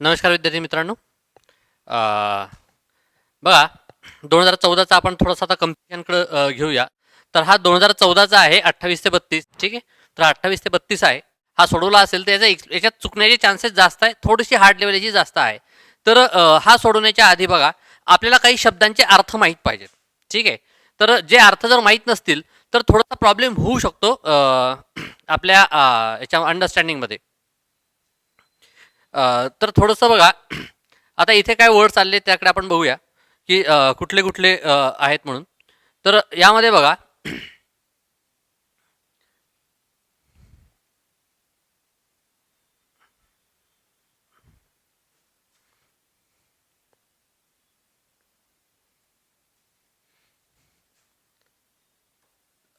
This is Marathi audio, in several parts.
नमस्कार विद्यार्थी मित्रांनो. अ, बघा 2014चा आपण थोडासा आता कम्पॅरिझनकडे घेऊया. तर हा 2014चा आहे 28 ते 32. ठीक आहे. तर 28 ते 32 आहे. हा सोडवला असेल तर याच्यात चुकण्याचे चान्सेस जास्त आहे. थोडीशी हार्ड लेवल याची जास्त आहे. तर हा सोडवण्याच्या आधी बघा आपल्याला काही शब्दांचे अर्थ माहीत पाहिजेत. ठीक आहे. तर जे अर्थ जर माहीत नसतील तर थोडासा प्रॉब्लेम होऊ शकतो आपल्या याच्या अंडरस्टँडिंगमध्ये. तर थोडंसं बघा आता इथे काय वर्ड चालले त्याकडे आपण बघूया की कुठले कुठले आहेत म्हणून. तर यामध्ये बघा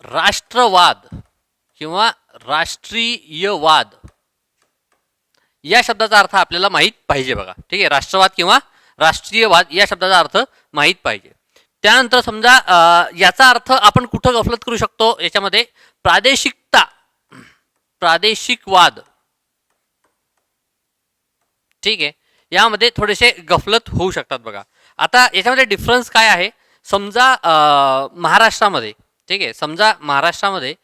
राष्ट्रवाद किंवा राष्ट्रीयवाद या शब्दाचा अर्थ आपल्याला माहीत पाहिजे बघा. ठीक आहे. राष्ट्रवाद किंवा राष्ट्रीयवाद या शब्दाचा अर्थ माहीत पाहिजे. त्यानंतर समजा याचा अर्थ आपण कुठं गफलत करू शकतो याच्यामध्ये प्रादेशिकता, प्रादेशिकवाद. ठीक आहे. यामध्ये थोडेसे गफलत होऊ शकतात बघा. आता याच्यामध्ये डिफरन्स काय आहे समजा महाराष्ट्रामध्ये. ठीक आहे. समजा महाराष्ट्रामध्ये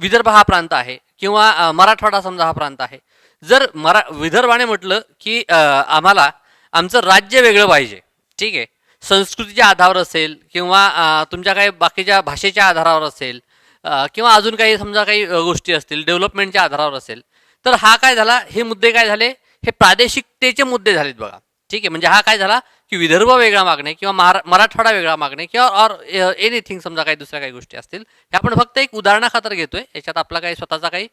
विदर्भ हा प्रांत आहे किंवा मराठवाडा समजा हा प्रांत आहे. जर विदर्भाने म्हटलं की आम्हाला आमचं राज्य वेगळं पाहिजे. ठीक आहे. संस्कृतीच्या आधारावर असेल किंवा तुमच्या काही बाकीच्या भाषेच्या आधारावर असेल किंवा अजून काही समजा काही गोष्टी असतील डेव्हलपमेंटच्या आधारावर असेल तर हा काय झाला, हे मुद्दे काय झाले, हे प्रादेशिकतेचे मुद्दे झालेत बघा. ठीक आहे. म्हणजे हा काय झाला की विदर्भ वेगळा मागणे किंवा मराठवाडा वेगळा मागणे किंवा ऑर एनिथिंग समजा काही दुसऱ्या काही गोष्टी असतील. हे आपण फक्त एक उदाहरणाखातर घेतोय. याच्यात आपला काही स्वतःचा काही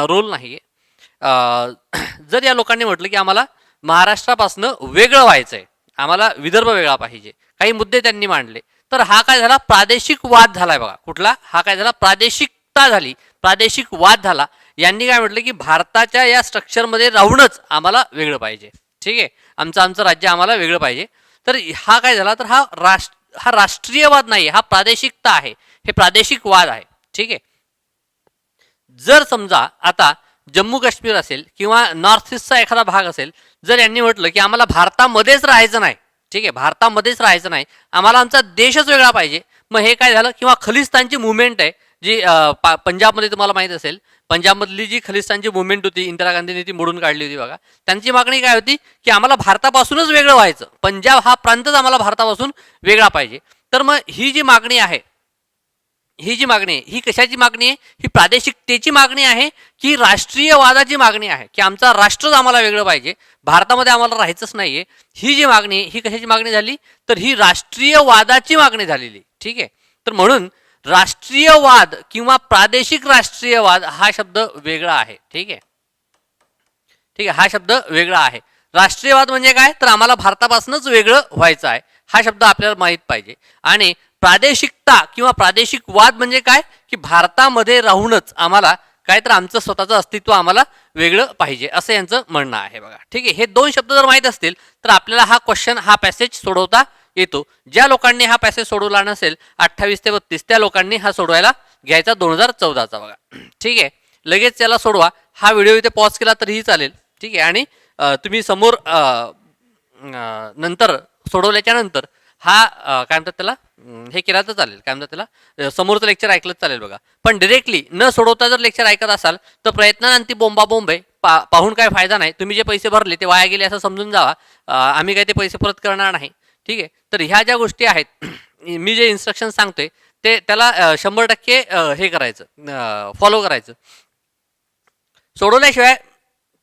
रोल नाही आहे. जर या लोकांनी म्हटलं की आम्हाला महाराष्ट्रापासून वेगळं व्हायचं आहे, आम्हाला विदर्भ वेगळा पाहिजे, काही मुद्दे त्यांनी मांडले, तर हा काय झाला प्रादेशिक वाद झालाय बघा. कुठला हा काय झाला, प्रादेशिकता झाली, प्रादेशिक वाद झाला. यांनी काय म्हटलं की भारताच्या या स्ट्रक्चरमध्ये राहूनच आम्हाला वेगळं पाहिजे. ठीक आहे. आमचं राज्य आम्हाला वेगळं पाहिजे. तर हा काय झाला, तर हा राष्ट्रीयवाद नाही, हा प्रादेशिकता आहे, हे प्रादेशिक वाद आहे. ठीक आहे. जर समजा आता जम्मू काश्मीर असेल किंवा नॉर्थ ईस्टचा एखादा भाग असेल, जर यांनी म्हटलं की आम्हाला भारतामध्येच राहायचं नाही, ठीक आहे, भारतामध्येच राहायचं नाही, आम्हाला आमचा देशच वेगळा पाहिजे, मग हे काय झालं, किंवा खलिस्तानची मुवमेंट आहे जी पंजाबमध्ये तुम्हाला माहित असेल, पंजाबमधली जी खलिस्तानची मुवमेंट होती, इंदिरा गांधींनी ती मोडून काढली होती बघा. त्यांची मागणी काय होती की आम्हाला भारतापासूनच वेगळं व्हायचं, पंजाब हा प्रांतच आम्हाला भारतापासून वेगळा पाहिजे. तर मग ही जी मागणी आहे, ही कशाची मागणी आहे, ही प्रादेशिकतेची मागणी आहे की राष्ट्रीयवादाची मागणी आहे, की आमचा राष्ट्रच आम्हाला वेगळं पाहिजे, भारतामध्ये आम्हाला राहायचंच नाहीये. ही जी मागणी ही कशाची मागणी झाली, तर ही राष्ट्रीयवादाची मागणी झालेली. ठीक आहे. तर म्हणून राष्ट्रीयवाद किंवा प्रादेशिक राष्ट्रीयवाद हा शब्द वेगळा आहे. ठीक आहे. ठीक आहे. हा शब्द वेगळा आहे. राष्ट्रीयवाद म्हणजे काय, तर आम्हाला भारतापासूनच वेगळं व्हायचं आहे, हा शब्द आपल्याला माहित पाहिजे. आणि प्रादेशिकता किंवा प्रादेशिक वाद म्हणजे काय, की भारतामध्ये राहूनच आम्हाला काय, तर आमचं स्वतःचं अस्तित्व आम्हाला वेगळं पाहिजे, असं यांचं म्हणणं आहे बघा. ठीक आहे. हे दोन शब्द जर माहीत असतील तर आपल्याला हा क्वेश्चन, हा पॅसेज सोडवता येतो. ज्या लोकांनी हा पॅसेज सोडवला नसेल 28 ते 32, त्या लोकांनी हा सोडवायला घ्यायचा 2014चा बघा. ठीक आहे. लगेच त्याला सोडवा. हा व्हिडिओ इथे पॉज केला तरीही चालेल. ठीक आहे. आणि तुम्ही समोर नंतर सोडवल्याच्या नंतर हा काय म्हणतात त्याला, हे केला तर चालेल, काय म्हणतात त्याला, समोरचं लेक्चर ऐकलं चालेल बघा. पण डिरेक्टली न सोडवता जर लेक्चर ऐकत असाल तर प्रयत्नांती बोंबाबोंब आहे, पाहून काय फायदा नाही. तुम्ही जे पैसे भरले ते वाया गेले असं समजून जावा. आम्ही काय ते पैसे परत करणार नाही. ठीक आहे. तर ह्या ज्या गोष्टी आहेत, मी जे इन्स्ट्रक्शन सांगतोय ते त्याला 100% हे करायचं, फॉलो करायचं. सोडवल्याशिवाय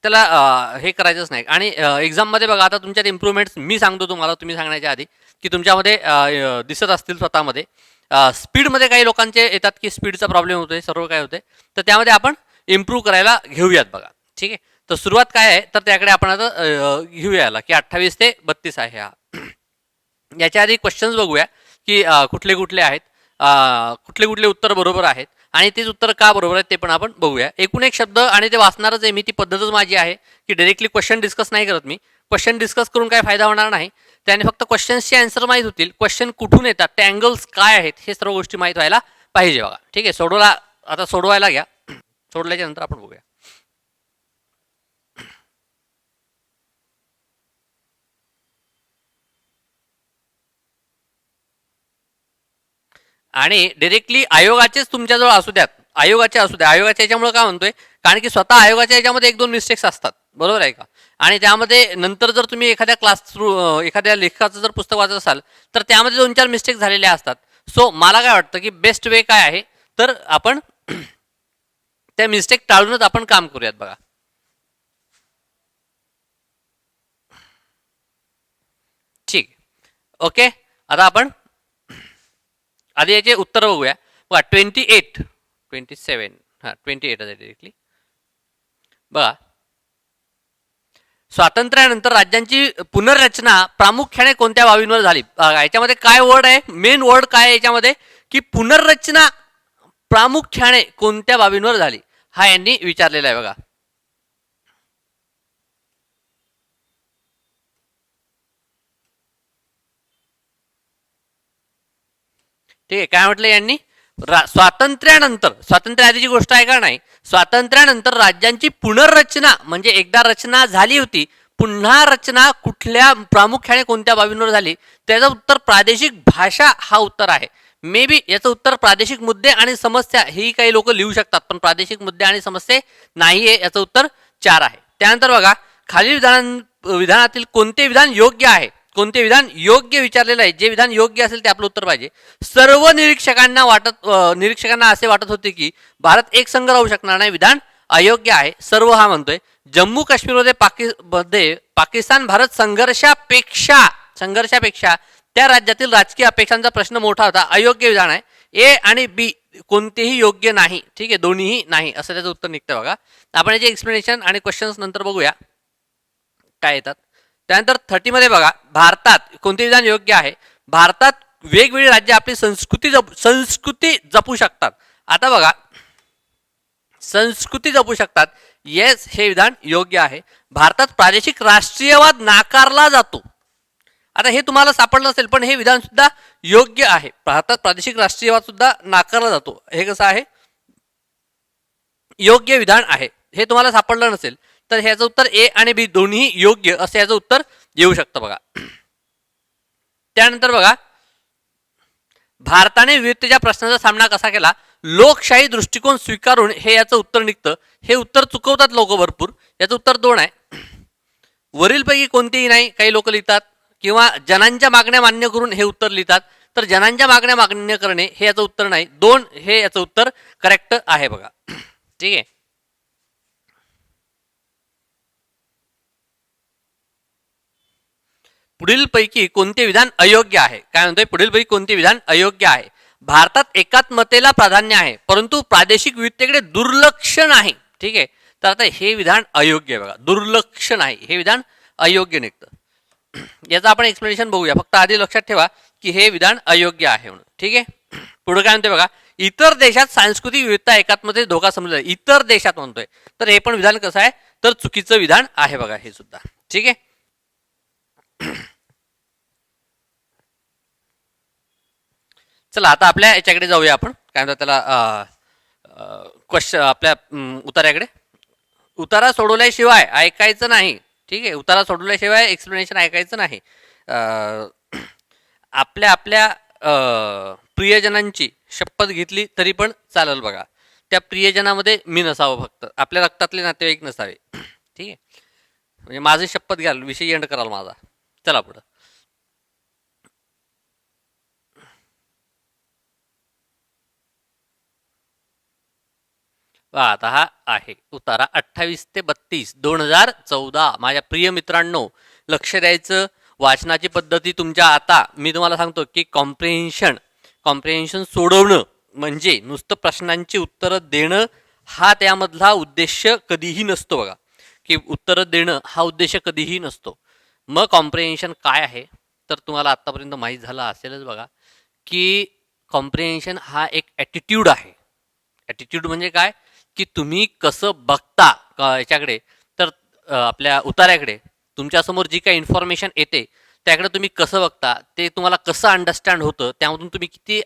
त्याला हे करायचंच नाही. आणि एक्झाममध्ये बघा, आता तुमच्यात इम्प्रूव्हमेंट्स मी सांगतो तुम्हाला, तुम्ही सांगण्याच्या आधी, की तुमच्यामध्ये दिसत असतील स्वतःमध्ये. स्पीडमध्ये काही लोकांचे येतात की स्पीडचा प्रॉब्लेम होतोय, सर्व काय होते, तर त्यामध्ये आपण इम्प्रूव्ह करायला घेऊयात बघा. ठीक आहे. तर सुरुवात काय आहे, तर त्याकडे आपण आता घेऊया की 28 ते 32 आहे हा. याच्या आधी क्वेश्चन्स बघूया की कुठले कुठले आहेत, कुठले कुठले उत्तर बरोबर आहेत आणि तेच उत्तर का बरोबर आहे ते पण आपण बघूया. एकूण एक शब्द आणि ते वाचणारच आहे मी, ती पद्धतच माझी आहे की डायरेक्टली क्वेश्चन डिस्कस नाही करत मी. क्वेश्चन डिस्कस करून काय फायदा होणार नाही, त्याने फक्त क्वेश्चन्सचे आन्सर माहीत होतील, क्वेश्चन कुठून येतात, ते अँगल्स काय आहेत, हे सर्व गोष्टी माहीत व्हायला पाहिजे बघा. ठीक आहे. आता सोडवायला घ्या. सोडल्याच्या नंतर आपण बघूया. आणि डिरेक्टली आयोगाचेच तुमच्याजवळ असू द्यात, आयोगाचे असू द्या, आयोगाच्या याच्यामुळे काय म्हणतोय, कारण की स्वतः आयोगाच्या याच्यामध्ये एक दोन मिस्टेक्स असतात, बरोबर आहे का? आणि त्यामध्ये नंतर जर तुम्ही एखाद्या क्लास थ्रू एखाद्या लेखकाचं जर पुस्तक वाचत असाल तर त्यामध्ये दोन चार मिस्टेक झालेल्या असतात. सो मला काय वाटतं की बेस्ट वे काय आहे, तर आपण त्या मिस्टेक टाळूनच आपण काम करूयात बघा. ठीक, ओके. आता आपण आधी याचे उत्तर बघूया. बघा 27 हां 28 आहे डिरेक्टली. बघा, स्वातंत्र्यानंतर राज्यांची पुनर्रचना प्रामुख्याने कोणत्या बाबींवर झाली? याच्यामध्ये काय वर्ड आहे, मेन वर्ड काय आहे याच्यामध्ये, की पुनर्रचना प्रामुख्याने कोणत्या बाबींवर झाली, हा यांनी विचारलेला आहे बघा. ठीक आहे, काय म्हटलं यांनी, स्वातंत्र्यानंतर, स्वातंत्र्य आधीची गोष्ट आहे का नाही, स्वातंत्र्यानंतर राज्यांची पुनर्रचना म्हणजे एकदा रचना झाली होती, पुन्हा रचना कुठल्या प्रामुख्याने कोणत्या बाबींवर झाली, त्याचं उत्तर प्रादेशिक भाषा हा उत्तर आहे. मे बी याचं उत्तर प्रादेशिक मुद्दे आणि समस्या ही काही लोक लिहू शकतात, पण प्रादेशिक मुद्दे आणि समस्या नाहीये, याचं उत्तर 4 आहे. त्यानंतर बघा, खालील विधानातील कोणते विधान योग्य आहे, कोणते विधान योग्य विचारलेलं आहे, जे विधान योग्य असेल ते आपलं उत्तर पाहिजे. सर्व निरीक्षकांना असे वाटत होते की भारत एक संघ राहू शकणार नाही, विधान अयोग्य आहे. सर्व हा म्हणतोय. जम्मू काश्मीरमध्ये पाकिस्तान भारत संघर्षापेक्षा त्या राज्यातील राजकीय अपेक्षांचा प्रश्न मोठा होता, अयोग्य विधान आहे. ए आणि बी कोणतेही योग्य नाही, ठीक आहे, दोन्हीही नाही असं त्याचं उत्तर निघतं बघा. आपण याचे एक्सप्लेनेशन आणि क्वेश्चन्स नंतर बघूया काय येतात. त्यानंतर 30 मध्ये बघा, भारतात कोणते विधान योग्य आहे, भारतात वेगवेगळी राज्य आपली संस्कृती जपू शकतात. आता बघा, संस्कृती जपू शकतात, येस हे विधान योग्य आहे. भारतात प्रादेशिक राष्ट्रीयवाद नाकारला जातो. आता हे तुम्हाला सापडलं असेल, पण हे विधान सुद्धा योग्य आहे. भारतात प्रादेशिक राष्ट्रीयवाद सुद्धा नाकारला जातो, हे कसं आहे, योग्य विधान आहे. हे तुम्हाला सापडलं नसेल तर ह्याचं उत्तर ए आणि बी दोन्ही योग्य असं याचं उत्तर येऊ शकतं बघा. त्यानंतर बघा, भारताने विविधतेच्या प्रश्नाचा सामना कसा केला, लोकशाही दृष्टिकोन स्वीकारून, हे याचं उत्तर निघतं. हे उत्तर चुकवतात लोक भरपूर, याचं उत्तर 2 आहे. वरीलपैकी कोणतेही नाही काही लोक लिहितात, किंवा जनांच्या मागण्या मान्य करून हे उत्तर लिहितात, तर जनांच्या मागण्या मान्य करणे हे याचं उत्तर नाही. 2 हे याचं उत्तर करेक्ट आहे बघा. ठीक आहे. पुढीलपैकी कोणते विधान अयोग्य आहे, काय म्हणतोय, पुढीलपैकी कोणते विधान अयोग्य आहे. भारतात एकात्मतेला प्राधान्य आहे, परंतु प्रादेशिक विविधतेकडे दुर्लक्ष नाही. ठीक आहे, तर आता हे विधान अयोग्य आहे बघा, दुर्लक्ष नाही, हे विधान अयोग्य निघतं. याचं आपण एक्सप्लेनेशन बघूया, फक्त आधी लक्षात ठेवा की हे विधान अयोग्य आहे म्हणून. ठीक आहे, पुढे काय म्हणतोय बघा, इतर देशात सांस्कृतिक विविधता एकात्मतेत धोका समजला, इतर देशात म्हणतोय, तर हे पण विधान कसं आहे, तर चुकीचं विधान आहे बघा हे सुद्धा. ठीक आहे. चला आता आपल्या याच्याकडे जाऊया आपण, काय म्हणतात त्याला, क्वेश्चन आपल्या उतार्याकडे. उतारा सोडवल्याशिवाय ऐकायचं नाही. ठीक आहे, उतारा सोडवल्याशिवाय एक्सप्लेनेशन ऐकायचं नाही. आपल्या आपल्या प्रियजनांची शपथ घेतली तरी पण चालेल बघा. त्या प्रियजनामध्ये मी नसावं, फक्त आपल्या रक्तातले नातेवाईक नसावे. ठीक आहे, म्हणजे माझी शपथ घ्याल, विषय एंड कराल माझा. चला पुढं. आता हा आहे उतारा 28 ते 32 2014. माझ्या प्रिय मित्रांनो, लक्ष द्यायचं, वाचनाची पद्धती तुमच्या, आता मी तुम्हाला सांगतो की कॉम्प्रिहेन्शन सोडवणं म्हणजे नुसतं प्रश्नांची उत्तरं देणं हा त्यामधला उद्देश कधीही नसतो बघा, की उत्तरं देणं हा उद्देश कधीही नसतो. मग कॉम्प्रिहेन्शन काय आहे, तर तुम्हाला आत्तापर्यंत माहीत झालं असेलच बघा, की कॉम्प्रिहेन्शन हा एक ॲटिट्यूड आहे. ॲटिट्यूड म्हणजे काय, की तुम्ही कसं बघता याच्याकडे, तर आपल्या उतार्याकडे तुमच्यासमोर जी काही इन्फॉर्मेशन येते त्याकडे तुम्ही कसं बघता, ते तुम्हाला कसं अंडरस्टँड होतं, त्यामधून तुम्ही किती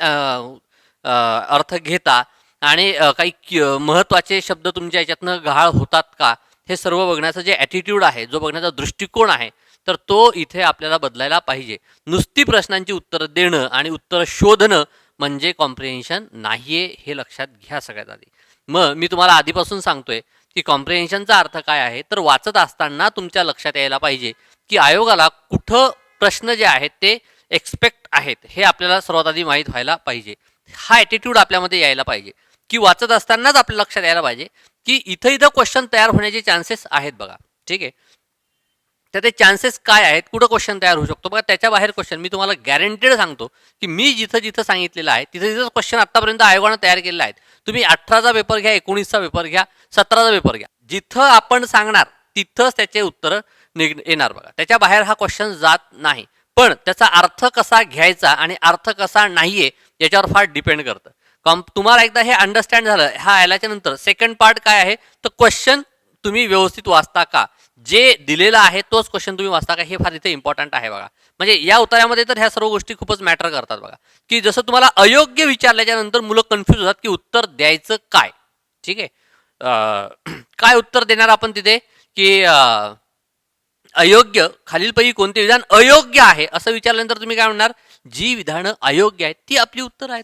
अर्थ घेता, आणि काही महत्त्वाचे शब्द तुमच्या याच्यातनं गहाळ होतात का, हे सर्व बघण्याचं जे ॲटिट्यूड आहे, जो बघण्याचा दृष्टिकोन आहे, तर तो इथे आपल्याला बदलायला पाहिजे. नुसती प्रश्नांची उत्तरं देणं आणि उत्तरं शोधणं म्हणजे कॉम्प्रिहेन्शन नाहीये, हे लक्षात घ्या सगळ्यात आधी. मग मी तुम्हाला आधीपासून सांगतोय की कॉम्प्रिहेन्शनचा अर्थ काय आहे, तर वाचत असताना तुमच्या लक्षात यायला पाहिजे की आयोगाला कुठं प्रश्न जे आहेत ते एक्सपेक्ट आहेत हे आपल्याला सर्वात आधी माहीत व्हायला पाहिजे. हा ॲटिट्यूड आपल्यामध्ये यायला पाहिजे की वाचत असतानाच आपल्या लक्षात यायला पाहिजे की इथं क्वेश्चन तयार होण्याचे चान्सेस आहेत बघा. ठीक आहे, तर ते चान्सेस काय आहेत, कुठं क्वेश्चन तयार होऊ शकतो बघा. त्याच्या बाहेर क्वेश्चन मी तुम्हाला गॅरंटेड सांगतो की मी जिथं जिथं सांगितलेलं आहे तिथं तिथं क्वेश्चन आतापर्यंत आयोगानं तयार केलेला आहे. तुम्ही 18चा पेपर घ्या, 19चा पेपर घ्या, 17चा पेपर घ्या, जिथं आपण सांगणार तिथंच त्याचे उत्तर येणार बघा. त्याच्या बाहेर हा क्वेश्चन जात नाही. पण त्याचा अर्थ कसा घ्यायचा आणि अर्थ कसा नाहीये याच्यावर फार डिपेंड करतं. तुम्हाला एकदा हे अंडरस्टँड झालं, हा आल्याच्या नंतर सेकंड पार्ट काय आहे, तर क्वेश्चन तुम्ही व्यवस्थित वाचता का, जे दिलेला आहे तोच क्वेश्चन तुम्ही वाचता का, हे फार इथे इम्पॉर्टंट आहे बघा. म्हणजे या उत्तरामध्ये तर ह्या सर्व गोष्टी खूपच मॅटर करतात बघा. की जसं तुम्हाला अयोग्य विचारल्याच्या नंतर मुलं कन्फ्यूज होतात की उत्तर द्यायचं काय. ठीक आहे, काय उत्तर देणार आपण तिथे की अयोग्य, खालीलपैकी कोणते विधान अयोग्य आहे असं विचारल्यानंतर तुम्ही काय म्हणणार, जी विधानं अयोग्य आहेत ती आपली उत्तर आहेत.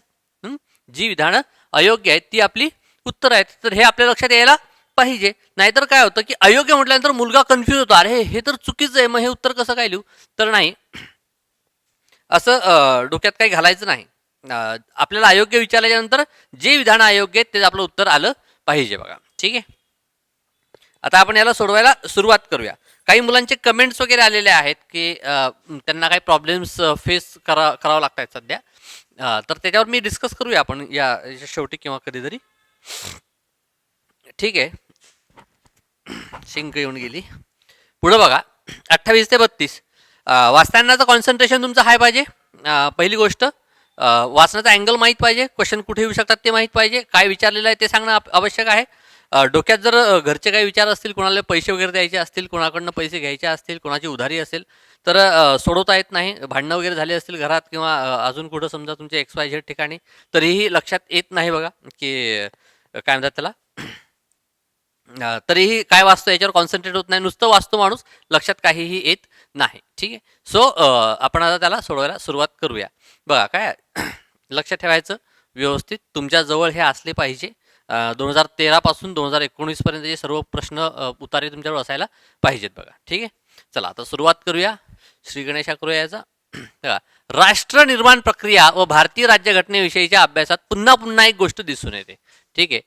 जी विधानं अयोग्य आहेत ती आपली उत्तर आहेत. तर हे आपल्या लक्षात यायला पाहिजे. नाहीतर काय होतं की अयोग्य म्हटल्यानंतर मुलगा कन्फ्यूज होतो, अरे हे तर चुकीचं आहे, मग हे उत्तर कसं काय लिहू. तर नाही, असं डोक्यात काही घालायचं नाही. आपल्याला अयोग्य विचारल्याच्या नंतर जे विधान अयोग्य आहेत ते आपलं उत्तर आलं पाहिजे बघा. ठीक आहे, आता आपण याला सोडवायला सुरुवात करूया. काही मुलांचे कमेंट्स वगैरे आलेले आहेत की त्यांना काही प्रॉब्लेम्स फेस करावं लागत आहेत सध्या. तर त्याच्यावर मी डिस्कस करूया आपण या शेवटी किंवा कधीतरी. ठीक आहे, शिंक येऊन गेली. पुढे बघा, 28 ते 32 वाचतानाचं कॉन्सन्ट्रेशन तुमचं हाय पाहिजे. पहिली गोष्ट, वाचण्याचा अँगल माहीत पाहिजे, क्वेश्चन कुठे येऊ शकतात ते माहीत पाहिजे, काय विचारलेलं आहे ते सांगणं आवश्यक आहे. डोक्यात जर घरचे काही विचार असतील, कोणाला पैसे वगैरे द्यायचे असतील, कोणाकडनं पैसे घ्यायचे असतील, कोणाची उधारी असेल तर सोडवता येत नाही, भांडणं वगैरे झाले असतील घरात किंवा अजून कुठं समजा तुमच्या XYZ ठिकाणी, तरीही लक्षात येत नाही बघा की काय म्हणतात त्याला, तरीही काय वाचतो याच्यावर कॉन्सन्ट्रेट होत नाही, नुसतं वाचतो माणूस, लक्षात काहीही येत नाही. ठीक आहे, सो आपण आता त्याला सोडवायला सुरुवात करूया. बघा काय लक्षात ठेवायचं व्यवस्थित, तुमच्याजवळ हे असले पाहिजे. 2013 पासून 2019 पर्यंतचे सर्व प्रश्न उतारे तुमच्यावर असायला पाहिजेत बघा. ठीक आहे, चला आता सुरुवात करूया. श्री गणेशा करूया याचा. राष्ट्र निर्माण प्रक्रिया व भारतीय राज्यघटनेविषयीच्या अभ्यासात पुन्हा पुन्हा एक गोष्ट दिसून येते. ठीक आहे,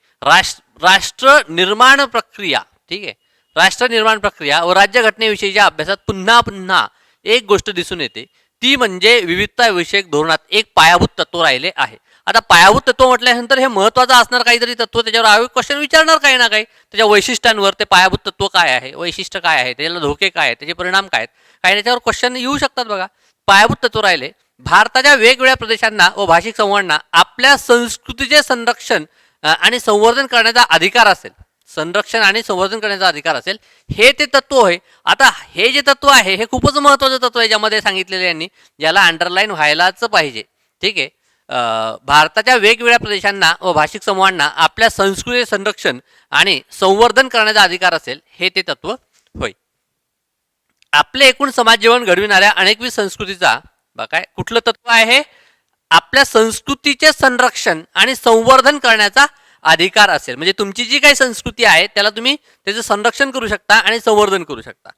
राष्ट्र निर्माण प्रक्रिया, ठीक आहे, राष्ट्र निर्माण प्रक्रिया व राज्यघटनेविषयीच्या अभ्यासात पुन्हा पुन्हा एक गोष्ट दिसून येते, ती म्हणजे विविधता विषयक धोरणात एक पायाभूत तत्व राहिले आहे. आता पायाभूत तत्व म्हटल्यानंतर हे महत्वाचं असणार काहीतरी तत्व, त्याच्यावर आयोग क्वेश्चन विचारणार काही ना काही, त्याच्या वैशिष्ट्यांवर, ते पायाभूत तत्व काय आहे, वैशिष्ट्य काय आहे, त्याला धोके काय आहेत, त्याचे परिणाम काय आहेत, काही त्याच्यावर क्वेश्चन येऊ शकतात बघा. पायाभूत तत्व राहिले, भारताच्या वेगवेगळ्या प्रदेशांना व भाषिक समूहांना आपल्या संस्कृतीचे संरक्षण आणि संवर्धन करण्याचा अधिकार असेल, संरक्षण आणि संवर्धन करण्याचा अधिकार असेल, हे ते तत्व आहे. आता हे जे तत्व आहे हे खूपच महत्वाचं तत्व आहे ज्यामध्ये सांगितलेले यांनी, ज्याला अंडरलाईन व्हायलाच पाहिजे. ठीक आहे, भारताच्या वेगवेगळ्या प्रदेशांना व भाषिक समूहांना आपल्या संस्कृतीचे संरक्षण आणि संवर्धन करण्याचा अधिकार असेल, हे ते तत्व होय. आपले एकूण समाज जीवन घडविणाऱ्या अनेकविध संस्कृतीचा काय कुठलं तत्व आहे, आपल्या संस्कृतीचे संरक्षण आणि संवर्धन करण्याचा अधिकार असेल. म्हणजे तुमची जी काही संस्कृती आहे त्याला तुम्ही त्याचं संरक्षण करू शकता आणि संवर्धन करू शकता.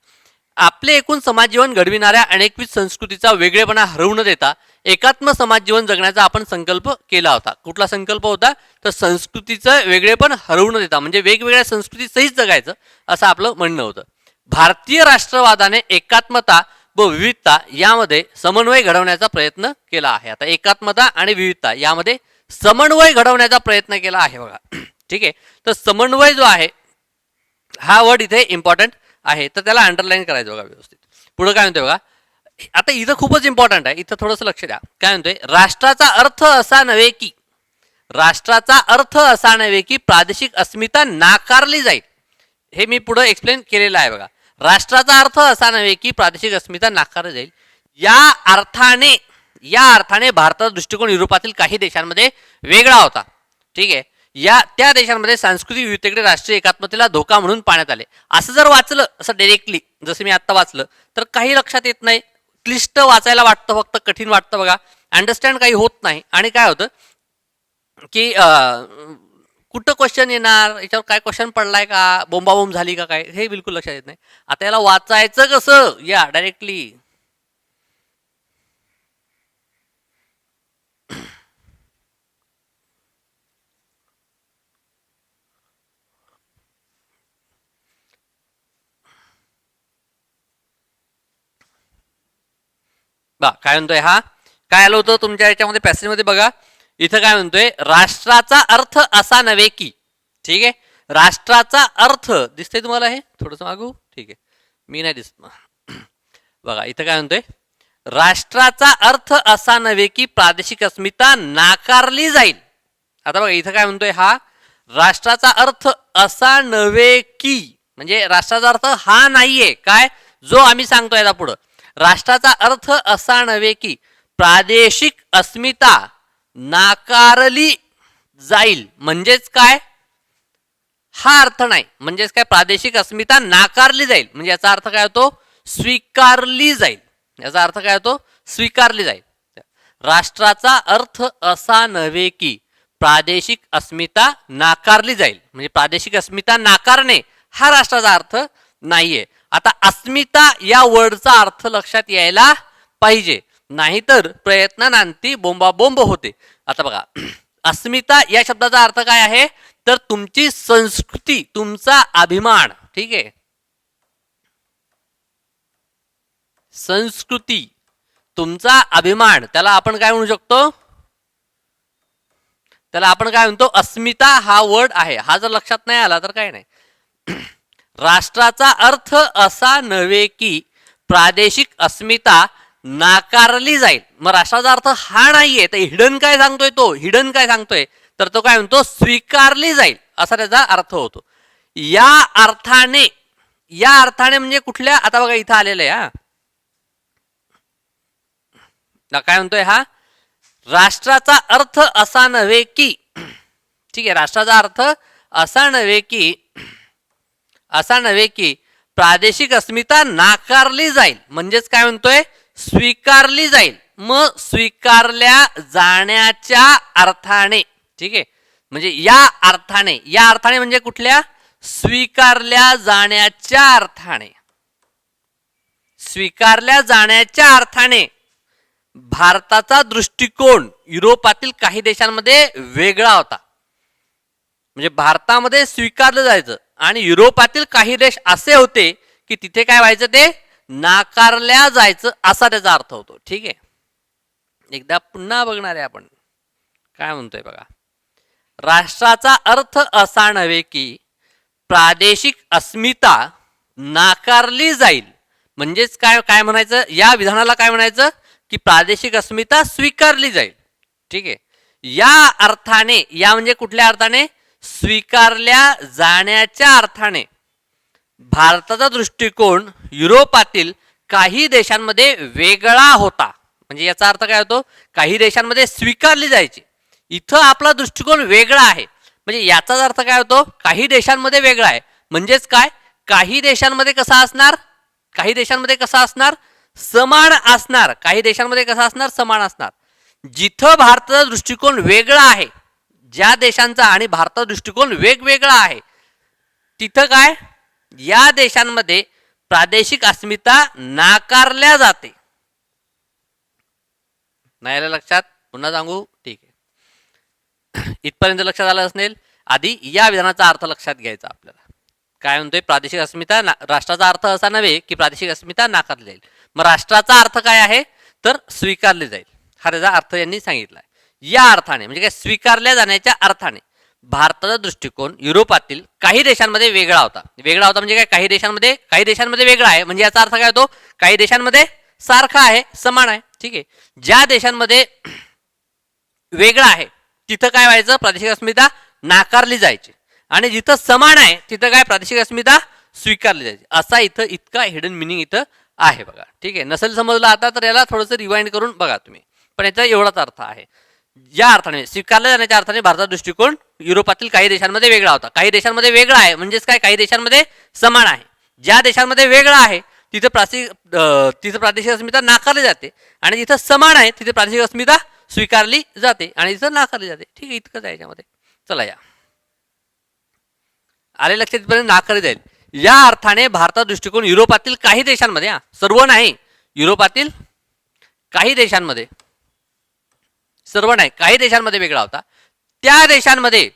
आपले एकूण समाज जीवन घडविणाऱ्या अनेकविध संस्कृतीचा वेगळेपणा हरवू न देता एकात्म समाज जीवन जगण्याचा आपण संकल्प केला होता. कुठला संकल्प होता, तर संस्कृतीचं वेगळेपण हरवू न देता, म्हणजे वेगवेगळ्या संस्कृती सहित जगायचं असं आपलं म्हणणं होतं. भारतीय राष्ट्रवादाने एकात्मता व विविधता यामध्ये समन्वय घडवण्याचा प्रयत्न केला आहे. आता एकात्मता आणि विविधता यामध्ये समन्वय घडवण्याचा प्रयत्न केला आहे बघा. ठीक आहे, तर समन्वय जो आहे हा वर्ड इथे इम्पॉर्टंट आहे, तर त्याला अंडरलाईन करायचं बघा व्यवस्थित. पुढे काय म्हणतोय बघा, आता इथं खूपच इम्पॉर्टंट आहे, इथं थोडंसं लक्ष द्या. काय म्हणतोय, राष्ट्राचा अर्थ असा नव्हे की, राष्ट्राचा अर्थ असा नव्हे की प्रादेशिक अस्मिता नाकारली जाईल. हे मी पुढे एक्सप्लेन केलेलं आहे बघा. राष्ट्राचा अर्थ असा नव्हे की प्रादेशिक अस्मिता नाकारली जाईल, या अर्थाने भारताचा दृष्टिकोन युरोपातील काही देशांमध्ये वेगळा होता. ठीक आहे, त्या देशांमध्ये सांस्कृतिक विविधतेकडे राष्ट्रीय एकात्मतेला धोका म्हणून पाहण्यात आले. असं जर वाचलं, असं डायरेक्टली जसं मी आता वाचलं, तर काही लक्षात येत नाही, क्लिष्ट वाचायला वाटतं, फक्त कठीण वाटतं बघा. अंडरस्टँड काही होत नाही आणि काय होतं की कुठं क्वेश्चन येणार, याच्यावर काय क्वेश्चन पडलाय का, बोंबाबोंब झाली का काय, हे बिलकुल लक्षात येत नाही. आता याला वाचायचं कसं, या डायरेक्टली बा काय म्हणतोय हा, काय आलं होतं तुमच्या याच्यामध्ये पॅसेजमध्ये बघा. इथं काय म्हणतोय, राष्ट्राचा अर्थ असा नव्हे की, ठीक आहे, राष्ट्राचा अर्थ दिसतंय तुम्हाला, हे थोडंसं मागू, ठीक आहे, मी नाही दिसत बघा. इथं काय म्हणतोय, राष्ट्राचा अर्थ असा नव्हे की प्रादेशिक अस्मिता नाकारली जाईल. आता बघा इथं काय म्हणतोय हा, राष्ट्राचा अर्थ असा नव्हे की, म्हणजे राष्ट्राचा अर्थ हा नाहीये काय जो आम्ही सांगतोय याला पुढं. राष्ट्राचा अर्थ असा नव्हे की प्रादेशिक अस्मिता नाकारली जाईल, म्हणजेच काय, हा अर्थ नाही. म्हणजेच काय, प्रादेशिक अस्मिता नाकारली जाईल म्हणजे याचा अर्थ काय होतो, स्वीकारली जाईल. याचा अर्थ काय होतो, स्वीकारली जाईल. राष्ट्राचा अर्थ असा नव्हे की प्रादेशिक अस्मिता नाकारली जाईल, म्हणजे प्रादेशिक अस्मिता नाकारणे हा राष्ट्राचा अर्थ नाहीये. आता अस्मिता या वर्डचा अर्थ लक्षात यायला पाहिजे, नाहीतर प्रयत्नांती बोंबाबोंब होते. आता बघा अस्मिता या शब्दाचा अर्थ काय आहे, तर तुमची संस्कृती, तुमचा अभिमान, ठीक आहे, संस्कृती, तुमचा अभिमान, त्याला आपण काय म्हणू शकतो, त्याला आपण काय म्हणतो, अस्मिता हा वर्ड आहे. हा जर लक्षात नाही आला तर काय नाही. राष्ट्राचा अर्थ असा नव्हे की प्रादेशिक अस्मिता नाकारली जाईल, मग राष्ट्राचा अर्थ हा नाहीये, तर हिडन काय सांगतोय, तो हिडन काय सांगतोय, तर तो काय म्हणतो, स्वीकारली जाईल असा त्याचा अर्थ होतो. या अर्थाने, या अर्थाने म्हणजे कुठल्या, आता बघा इथं आलेलं आहे हा, काय म्हणतोय हा, राष्ट्राचा अर्थ असा नव्हे की, ठीक आहे, राष्ट्राचा अर्थ असा नव्हे की, असा नव्हे की प्रादेशिक अस्मिता नाकारली जाईल, म्हणजेच काय म्हणतोय, स्वीकारली जाईल. मग स्वीकारल्या जाण्याच्या अर्थाने, ठीक आहे, म्हणजे या अर्थाने, या अर्थाने म्हणजे कुठल्या, स्वीकारल्या जाण्याच्या अर्थाने, स्वीकारल्या जाण्याच्या अर्थाने भारताचा दृष्टिकोन युरोपातील काही देशांमध्ये वेगळा होता. म्हणजे भारतामध्ये स्वीकारलं जायचं आणि युरोपातील काही देश असे होते की तिथे काय व्हायचं, ते नाकारल्या जायचं असा त्याचा अर्थ होतो. ठीक आहे, एकदा पुन्हा बघणार आहे आपण काय म्हणतोय बघा. राष्ट्राचा अर्थ असा नव्हे की प्रादेशिक अस्मिता नाकारली जाईल, म्हणजेच काय काय म्हणायचं, या विधानाला काय म्हणायचं की प्रादेशिक अस्मिता स्वीकारली जाईल. ठीक आहे, या अर्थाने, या म्हणजे कुठल्या अर्थाने, स्वीकारल्या जाण्याच्या अर्थाने भारताचा दृष्टिकोन युरोपातील काही देशांमध्ये वेगळा होता. म्हणजे याचा अर्थ काय होतो, काही देशांमध्ये स्वीकारली जायची, इथं आपला दृष्टिकोन वेगळा आहे. म्हणजे याचाच अर्थ काय होतो, काही देशांमध्ये वेगळा आहे, म्हणजेच काय, काही देशांमध्ये कसा असणार, काही देशांमध्ये कसा असणार, समान असणार, काही देशांमध्ये कसा असणार, समान असणार. जिथं भारताचा दृष्टिकोन वेगळा आहे, ज्या देशांचा आणि भारताचा दृष्टिकोन वेगवेगळा आहे, तिथं काय, या देशांमध्ये प्रादेशिक अस्मिता नाकारल्या जाते. नाही आलं लक्षात, पुन्हा सांगू, ठीक आहे, इथपर्यंत लक्षात आलं असेल. आधी या विधानाचा अर्थ लक्षात घ्यायचा आपल्याला. काय म्हणतोय, प्रादेशिक अस्मिता, राष्ट्राचा अर्थ असा नव्हे की प्रादेशिक अस्मिता नाकारली जाईल. मग राष्ट्राचा अर्थ काय आहे, तर स्वीकारली जाईल, हा त्याचा अर्थ यांनी सांगितला. या अर्थाने म्हणजे काय, स्वीकारल्या जाण्याच्या अर्थाने भारताचा दृष्टिकोन युरोपातील काही देशांमध्ये वेगळा होता. वेगळा होता म्हणजे काय, काही देशांमध्ये वेगळा आहे, म्हणजे याचा अर्थ काय होतो, काही देशांमध्ये सारखा आहे, समान आहे. ठीक आहे, ज्या देशांमध्ये वेगळा आहे तिथं काय व्हायचं, प्रादेशिक अस्मिता नाकारली जायची, आणि जिथं समान आहे तिथं काय, प्रादेशिक अस्मिता स्वीकारली जायची. असा इथं इतका हिडन मिनिंग इथं आहे बघा. ठीक आहे, नसेल समजलं आता तर याला थोडंसं रिवाइंड करून बघा तुम्ही, पण याचा एवढाच अर्थ आहे. या अर्थाने, स्वीकारल्या जाण्याच्या अर्थाने भारताचा दृष्टिकोन युरोपातील काही देशांमध्ये वेगळा होता. काही देशांमध्ये वेगळा आहे म्हणजेच काय, काही देशांमध्ये समान आहे. ज्या देशांमध्ये वेगळा आहे तिथे प्रादेशिक अस्मिता नाकारली जाते आणि जिथं समान आहे तिथे प्रादेशिक अस्मिता स्वीकारली जाते आणि तिथं नाकारली जाते. ठीक आहे, इतकंच आहे याच्यामध्ये. चला या आले लक्षात इथपर्यंत नाकारली जाईल. या अर्थाने भारताचा दृष्टिकोन युरोपातील काही देशांमध्ये, सर्व नाही, युरोपातील काही देशांमध्ये, सर्व नाही काही देशांमध्ये वेगळा होता. त्या देशांमध्ये,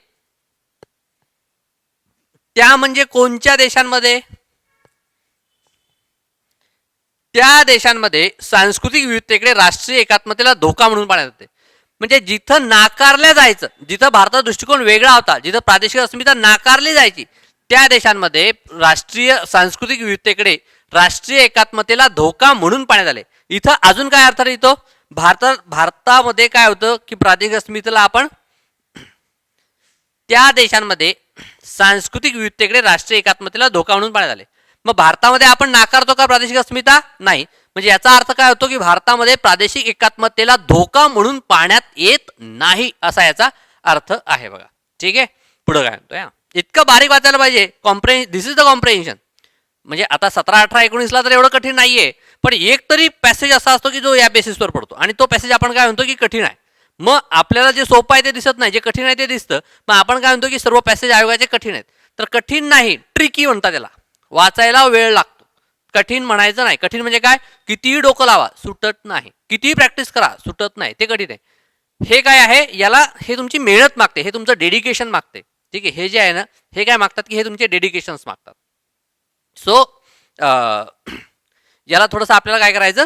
त्या म्हणजे कोणत्या देशांमध्ये, त्या देशांमध्ये सांस्कृतिक विविधतेकडे राष्ट्रीय एकात्मतेला धोका म्हणून पाहण्यात येते. म्हणजे जिथं नाकारल्या जायचं, जिथं भारताचा दृष्टिकोन वेगळा होता, जिथं प्रादेशिक अस्मिता नाकारली जायची, त्या देशांमध्ये राष्ट्रीय सांस्कृतिक विविधतेकडे राष्ट्रीय एकात्मतेला धोका म्हणून पाहण्यात आले. इथं अजून काय अर्थ येतो, भारतामध्ये काय होतं की प्रादेशिक अस्मितेला आपण त्या देशांमध्ये सांस्कृतिक विविधतेकडे राष्ट्रीय एकात्मतेला धोका म्हणून पाहण्यात आले. मग भारतामध्ये आपण नाकारतो का प्रादेशिक अस्मिता? नाही. म्हणजे याचा अर्थ काय होतो की भारतामध्ये प्रादेशिक एकात्मतेला धोका म्हणून पाहण्यात येत नाही, असा याचा अर्थ आहे बघा. ठीक आहे, पुढे काय म्हणतोय, इतकं बारीक वाचायला पाहिजे. दिस इज द कॉम्प्रेन्शन. म्हणजे आता 17, 18, 19ला तर एवढं कठीण नाहीये, पण एक तरी पॅसेज असा असतो की जो या बेसिसवर पडतो आणि तो पॅसेज आपण काय म्हणतो की कठीण आहे. मग आपल्याला जे सोपं आहे ते दिसत नाही, जे कठीण आहे ते दिसतं. मग आपण काय म्हणतो की सर्व पॅसेज आयोगाचे कठीण आहेत. तर कठीण नाही, ट्रिकी म्हणतात त्याला. वाचायला वेळ लागतो, कठीण म्हणायचं नाही. कठीण म्हणजे काय, कितीही डोकं लावा सुटत नाही, कितीही प्रॅक्टिस करा सुटत नाही, ते कठीण आहे. हे काय आहे, याला हे तुमची मेहनत मागते, हे तुमचं डेडिकेशन मागते. ठीक आहे, हे जे आहे ना हे काय मागतात की हे तुमचे डेडिकेशन्स मागतात. सो याला थोडंसं आपल्याला काय करायचं,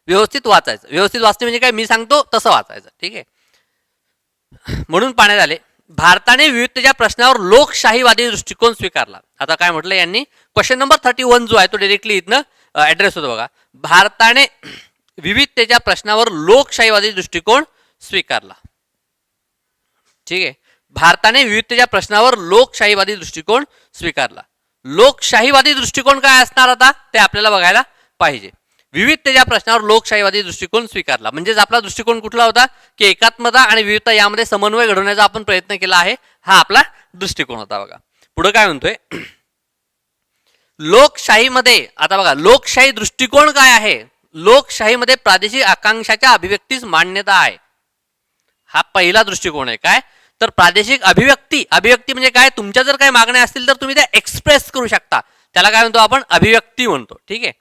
व्यवस्थित वाचायचं. व्यवस्थित वाचणे म्हणजे काय, मी सांगतो तसं वाचायचं. ठीक आहे, म्हणून पाहण्यात आले. भारताने विविधतेच्या प्रश्नावर लोकशाहीवादी दृष्टिकोन स्वीकारला. आता काय म्हटलं यांनी, क्वेश्चन नंबर 31 जो आहे तो डायरेक्टली इथनं ऍड्रेस होतो बघा. भारताने विविधतेच्या प्रश्नावर लोकशाहीवादी दृष्टिकोन स्वीकारला. ठीक आहे, भारताने विविधतेच्या प्रश्नावर लोकशाहीवादी दृष्टिकोन स्वीकारला. लोकशाहीवादी दृष्टिकोन काय असणार आता ते आपल्याला बघायला पाहिजे. विविधतेच्या प्रश्नावर लोकशाहीवादी दृष्टिकोन स्वीकारला म्हणजेच आपला दृष्टिकोन कुठला होता की एकात्मता आणि विविधता यामध्ये समन्वय घडवण्याचा आपण प्रयत्न केला आहे, हा आपला दृष्टिकोन होता बघा. पुढे काय म्हणतोय, लोकशाहीमध्ये आता बघा लोकशाही दृष्टिकोन काय आहे. लोकशाहीमध्ये प्रादेशिक आकांक्षाच्या अभिव्यक्तीस मान्यता आहे, हा पहिला दृष्टिकोन आहे. काय तर प्रादेशिक अभिव्यक्ती, अभिव्यक्ती म्हणजे काय, तुमच्या जर काही मागण्या असतील तर तुम्ही त्या एक्सप्रेस करू शकता, त्याला काय म्हणतो आपण, अभिव्यक्ती म्हणतो. ठीक आहे,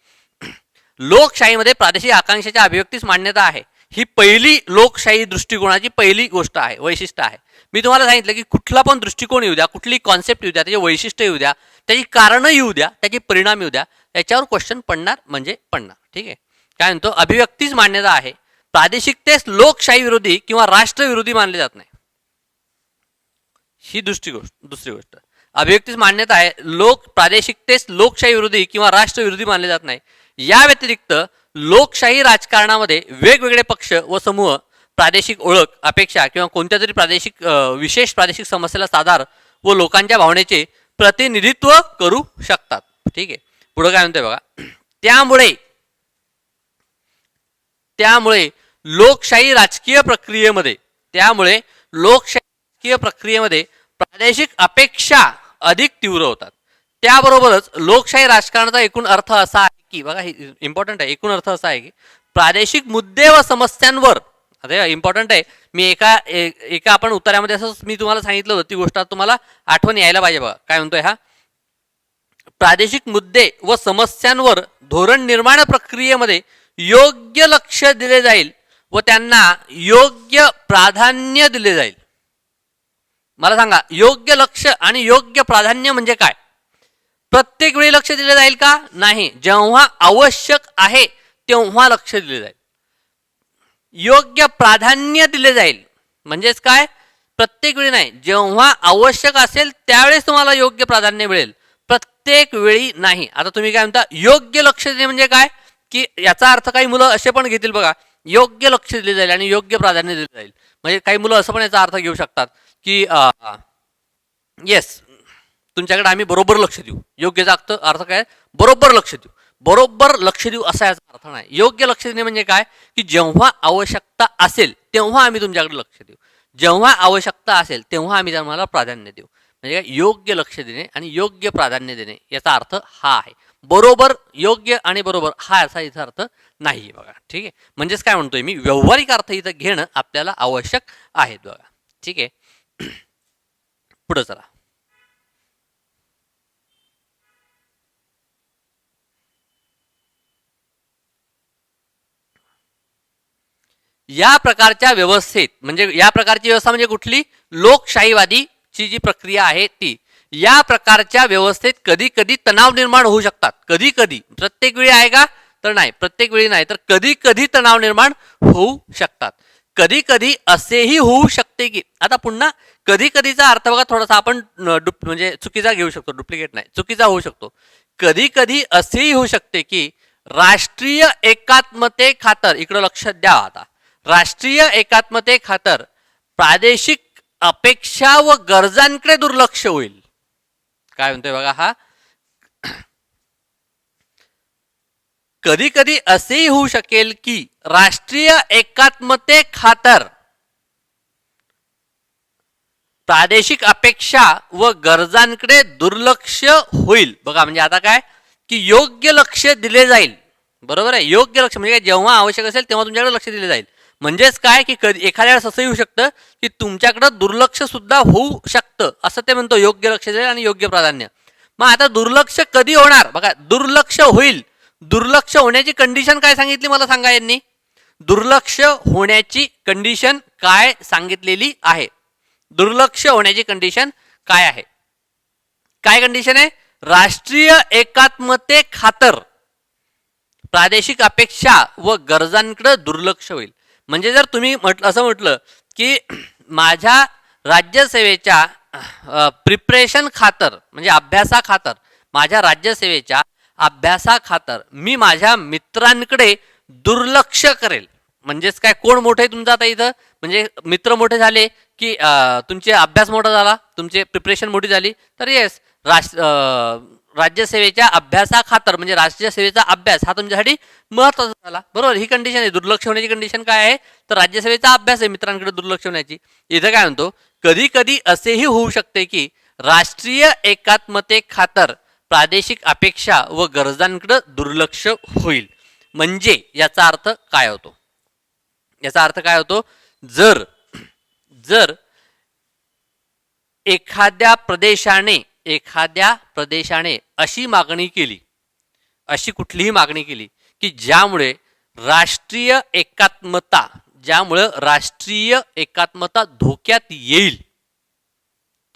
लोकशाहीमध्ये प्रादेशिक आकांक्षाच्या अभिव्यक्तीस मान्यता आहे, ही पहिली लोकशाही दृष्टिकोनाची पहिली गोष्ट आहे, वैशिष्ट्य आहे. मी तुम्हाला सांगितलं की कुठला पण दृष्टिकोन येऊ द्या, कुठली कॉन्सेप्ट येऊ द्या, त्याचे वैशिष्ट्य येऊ द्या, त्याची कारणं येऊ द्या, त्याचे परिणाम येऊ द्या, त्याच्यावर क्वेश्चन पडणार म्हणजे पडणार. ठीक आहे, काय म्हणतो, अभिव्यक्तीच मान्यता आहे, प्रादेशिकतेस लोकशाही विरोधी किंवा राष्ट्रविरोधी मानले जात नाही, ही दुसरी गोष्ट. अभिव्यक्तीच मान्यता आहे, प्रादेशिकतेस लोकशाही विरोधी किंवा राष्ट्रविरोधी मानले जात नाही. या व्यतिरिक्त लोकशाही राजकारणामध्ये वेगवेगळे पक्ष व समूह प्रादेशिक ओळख, अपेक्षा किंवा कोणत्या तरी विशेष प्रादेशिक समस्येला आधार व लोकांच्या भावनेचे प्रतिनिधित्व करू शकतात. ठीक आहे, पुढे काय म्हणतोय बघा, त्यामुळे लोकशाही राजकीय प्रक्रियेमध्ये प्रादेशिक अपेक्षा अधिक तीव्र होतात. त्याबरोबरच लोकशाही राजकारणाचा एकूण अर्थ असा आहे की, बघा हे इम्पॉर्टंट आहे, एकूण अर्थ असा आहे की प्रादेशिक मुद्दे व समस्यांवर, आता इम्पॉर्टंट आहे, मी एका आपण उत्तरामध्ये असं मी तुम्हाला सांगितलं होतं, ती गोष्ट तुम्हाला आठवण यायला पाहिजे बघा. काय म्हणतोय हा, प्रादेशिक मुद्दे व समस्यांवर धोरण निर्माण प्रक्रियेमध्ये योग्य लक्ष दिले जाईल व त्यांना योग्य प्राधान्य दिले जाईल. मला सांगा, योग्य लक्ष आणि योग्य प्राधान्य म्हणजे काय? प्रत्येक वेळी लक्ष दिले जाईल का? नाही, जेव्हा आवश्यक आहे तेव्हा लक्ष दिले जाईल. योग्य प्राधान्य दिले जाईल म्हणजेच काय, प्रत्येक वेळी नाही, जेव्हा आवश्यक असेल त्यावेळेस तुम्हाला योग्य प्राधान्य मिळेल, प्रत्येक वेळी नाही. आता तुम्ही काय म्हणता, योग्य लक्ष दिले म्हणजे काय, की याचा अर्थ काही मुलं असे पण घेतील बघा, योग्य लक्ष दिले जाईल आणि योग्य प्राधान्य दिले जाईल. म्हणजे काही मुलं असं पण याचा अर्थ घेऊ शकतात की येस, तुमच्याकडे आम्ही बरोबर लक्ष देऊ. योग्यचा अर्थ काय, बरोबर लक्ष देऊ, बरोबर लक्ष देऊ असा याचा अर्थ नाही. योग्य लक्ष देणे म्हणजे काय, की जेव्हा आवश्यकता असेल तेव्हा आम्ही तुमच्याकडे लक्ष देऊ, जेव्हा आवश्यकता असेल तेव्हा आम्ही तुम्हाला प्राधान्य देऊ. म्हणजे काय, योग्य लक्ष देणे आणि योग्य प्राधान्य देणे याचा अर्थ हा आहे. बरोबर, योग्य आणि बरोबर हा असा इथं अर्थ नाही बघा. ठीक आहे, म्हणजेच काय म्हणतोय मी, व्यावहारिक अर्थ इथं घेणं आपल्याला आवश्यक आहे बघा. ठीक आहे, पुढे चला. या प्रकारच्या व्यवस्थेत, म्हणजे या प्रकारची व्यवस्था म्हणजे कुठली, लोकशाहीवादीची जी प्रक्रिया आहे ती. या प्रकारच्या व्यवस्थेत कधी कधी तणाव निर्माण होऊ शकतात. कधी कधी, प्रत्येक वेळी आहे का, तर नाही, प्रत्येक वेळी नाही, तर कधी कधी तणाव निर्माण होऊ शकतात. कधी कधी असेही होऊ शकते की, आता पुन्हा कधी कधीचा अर्थ बघा थोडासा आपण म्हणजे चुकीचा घेऊ शकतो, डुप्लिकेट नाही, चुकीचा होऊ शकतो. कधी कधी असेही होऊ शकते की राष्ट्रीय एकात्मते खातर, इकडं लक्ष द्या आता, राष्ट्रीय एकात्मते खातर प्रादेशिक अपेक्षा व गरजांकडे दुर्लक्ष होईल. काय म्हणतोय बघा हा, कधी कधी असेही होऊ शकेल की राष्ट्रीय एकात्मते खातर प्रादेशिक अपेक्षा व गरजांकडे दुर्लक्ष होईल. बघा म्हणजे आता काय की योग्य लक्ष दिले जाईल. बरोबर आहे, योग्य लक्ष म्हणजे काय, जेव्हा आवश्यक असेल तेव्हा तुमच्याकडे लक्ष दिले जाईल. म्हणजेच काय की कधी एखाद्या वेळेस असंही होऊ शकतं की तुमच्याकडे दुर्लक्ष सुद्धा होऊ शकतं, असं ते म्हणतो, योग्य लक्ष दिले आणि योग्य प्राधान्य. मग आता दुर्लक्ष कधी होणार बघा, दुर्लक्ष होईल. दुर्लक्ष होण्याची कंडिशन काय सांगितली मला सांगा यांनी, दुर्लक्ष होण्याची कंडिशन काय सांगितलेली आहे, दुर्लक्ष होण्याची कंडिशन काय आहे, काय कंडिशन आहे, राष्ट्रीय एकात्मते खातर प्रादेशिक अपेक्षा व गरजांकडे दुर्लक्ष होईल. म्हणजे जर तुम्ही असं म्हटलं की माझ्या राज्यसेवेच्या प्रिपरेशन खातर, म्हणजे अभ्यासा खातर, माझ्या राज्यसेवेच्या अभ्यासा खातर मी माझ्या मित्रांकडे दुर्लक्ष करेल. म्हणजेच काय, कोण मोठे तुमचं आता इथं, म्हणजे मित्र मोठे झाले की तुमचे अभ्यास मोठा झाला, तुमचे प्रिपरेशन मोठी झाली, तर येस राज्यसेवेच्या अभ्यासा खातर, म्हणजे राष्ट्रीय सेवेचा अभ्यास हा तुमच्यासाठी महत्वाचा झाला. बरोबर, ही कंडिशन आहे. दुर्लक्ष होण्याची कंडिशन काय आहे, तर राज्यसेवेचा अभ्यास आहे, मित्रांकडे दुर्लक्ष होण्याची. इथं काय म्हणतो, कधी कधी असेही होऊ शकते की राष्ट्रीय एकात्मते खातर प्रादेशिक अपेक्षा व गरजांकडे दुर्लक्ष होईल. म्हणजे याचा अर्थ काय होतो, याचा अर्थ काय होतो, जर जर एखाद्या प्रदेशाने अशी मागणी केली, अशी कुठलीही मागणी केली की ज्यामुळे राष्ट्रीय एकात्मता धोक्यात येईल.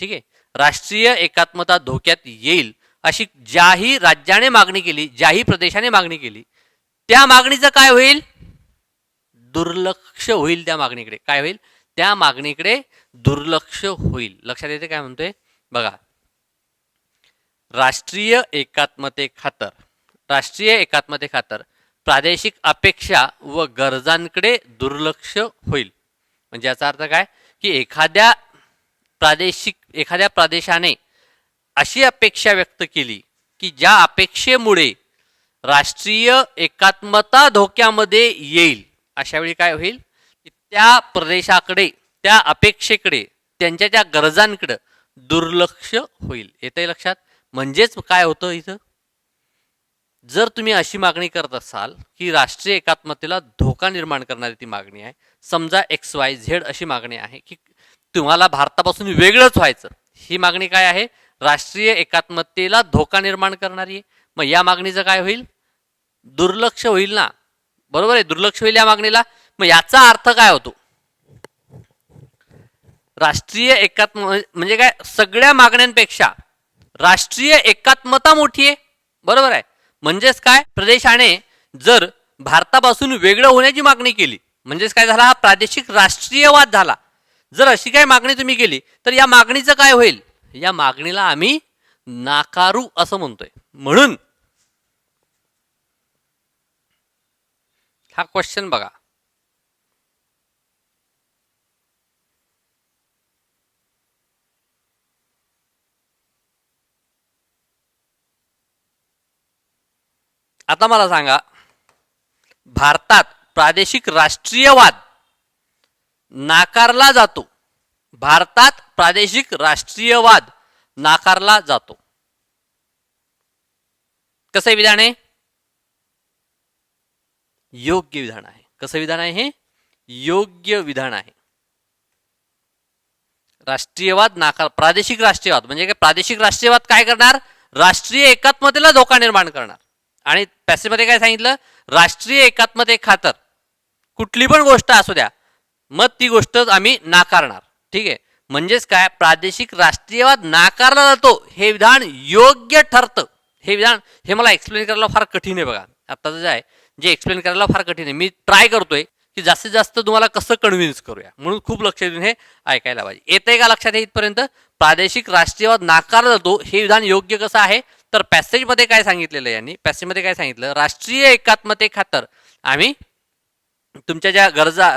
ठीक आहे, राष्ट्रीय एकात्मता धोक्यात येईल अशी ज्याही राज्याने मागणी केली, ज्याही प्रदेशाने मागणी केली, त्या मागणीचं काय होईल, दुर्लक्ष होईल. त्या मागणीकडे काय होईल, त्या मागणीकडे दुर्लक्ष होईल. लक्षात येते काय म्हणतोय बघा, राष्ट्रीय एकात्मते खातर प्रादेशिक अपेक्षा व गरजांकडे दुर्लक्ष होईल. म्हणजे याचा अर्थ काय की एखाद्या प्रदेशाने अशी अपेक्षा व्यक्त केली की ज्या अपेक्षेमुळे राष्ट्रीय एकात्मता धोक्यामध्ये येईल. अशा वेळी काय होईल की त्या प्रदेशाकडे, त्या अपेक्षेकडे, त्यांच्या त्या गरजांकडे दुर्लक्ष होईल. येतंय लक्षात. म्हणजेच काय होतं इथं, जर तुम्ही अशी मागणी करत असाल की राष्ट्रीय एकात्मतेला धोका निर्माण करणारी ती मागणी आहे, समजा XYZ अशी मागणी आहे की तुम्हाला भारतापासून वेगळंच व्हायचं, ही मागणी काय आहे, राष्ट्रीय एकात्मतेला धोका निर्माण करणारी आहे. मग या मागणीचं काय होईल, दुर्लक्ष होईल ना. बरोबर आहे, दुर्लक्ष होईल या मागणीला. मग याचा अर्थ काय होतो, राष्ट्रीय म्हणजे काय, सगळ्या मागण्यांपेक्षा राष्ट्रीय एकात्मता मोठी आहे. बरोबर आहे, म्हणजेच काय, प्रदेशाने जर भारतापासून वेगळं होण्याची मागणी केली, म्हणजेच काय झाला, हा प्रादेशिक राष्ट्रीयवाद झाला. जर अशी काय मागणी तुम्ही केली तर या मागणीचं काय होईल, या मागणीला आम्ही नाकारू असं म्हणतोय. म्हणून हा क्वेश्चन बघा, आता मला सांगा, भारतात प्रादेशिक राष्ट्रीयवाद नाकारला जातो, भारतात प्रादेशिक राष्ट्रीयवाद नाकारला जातो. कसं विधान आहे? योग्य विधान आहे. कसं विधान आहे हे? योग्य विधान आहे. राष्ट्रीयवाद नाकार, प्रादेशिक राष्ट्रीयवाद म्हणजे काय? प्रादेशिक राष्ट्रीयवाद काय करणार? राष्ट्रीय एकात्मतेला धोका निर्माण करणार. आणि पॅसेजमध्ये काय सांगितलं? राष्ट्रीय एकात्मतेखातर कुठली पण गोष्ट असू द्या, मग ती गोष्ट आम्ही नाकारणार. ठीक आहे, म्हणजेच काय? प्रादेशिक राष्ट्रीयवाद नाकारला जातो हे विधान योग्य ठरतं. हे विधान हे मला एक्सप्लेन करायला फार कठीण आहे बघा. आत्ताचं जे आहे जे एक्सप्लेन करायला फार कठीण आहे. मी ट्राय करतोय की जास्तीत जास्त तुम्हाला कसं कन्व्हिन्स करूया, म्हणून खूप लक्ष देऊन हे ऐकायला पाहिजे. येतंय का लक्षात? इथपर्यंत प्रादेशिक राष्ट्रीयवाद नाकारला जातो हे विधान योग्य कसं आहे? तर पॅसेजमध्ये काय सांगितलेलं आहे यांनी? पॅसेजमध्ये काय सांगितलं? राष्ट्रीय एकात्मतेखातर आम्ही तुमच्या ज्या गरजा,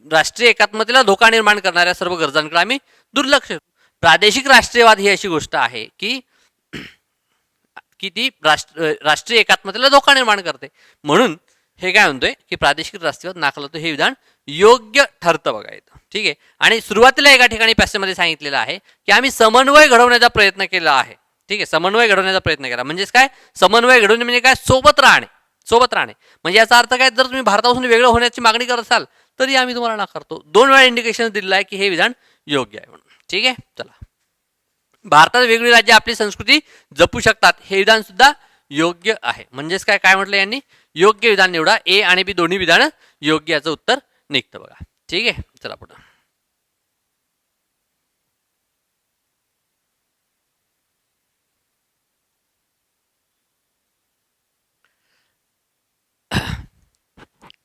राष्ट्रीय एकात्मतेला धोका निर्माण करणाऱ्या सर्व गरजांकडे आम्ही दुर्लक्ष. प्रादेशिक राष्ट्रीयवाद ही अशी गोष्ट आहे की ती राष्ट्रीय एकात्मतेला धोका निर्माण करते. म्हणून हे काय म्हणतोय की प्रादेशिक राष्ट्रीयवाद नाकारला जातो हे विधान योग्य ठरतं बघा इथं. ठीक आहे, आणि सुरुवातीला एका ठिकाणी पॅसेजमध्ये सांगितलेलं आहे की आम्ही समन्वय घडवण्याचा प्रयत्न केला आहे. ठीक आहे, समन्वय घडवण्याचा प्रयत्न केला म्हणजेच काय? समन्वय घडवणे म्हणजे काय? सोबत राहणे. सोबत राहणे म्हणजे याचा अर्थ काय? जर तुम्ही भारतापासून वेगळं होण्याची मागणी करत असाल तरी आम्ही तुम्हाला नाकारतो. 2 वेळा इंडिकेशन दिलेलं आहे की हे विधान योग्य आहे म्हणून. ठीक आहे, चला. भारतात वेगवेगळी राज्य आपली संस्कृती जपू शकतात हे विधान सुद्धा योग्य आहे. म्हणजेच काय? काय म्हटलं यांनी? योग्य विधान निवडा. ए आणि बी दोन्ही विधान योग्य याचं उत्तर निघतं बघा. ठीक आहे, चला पुढे.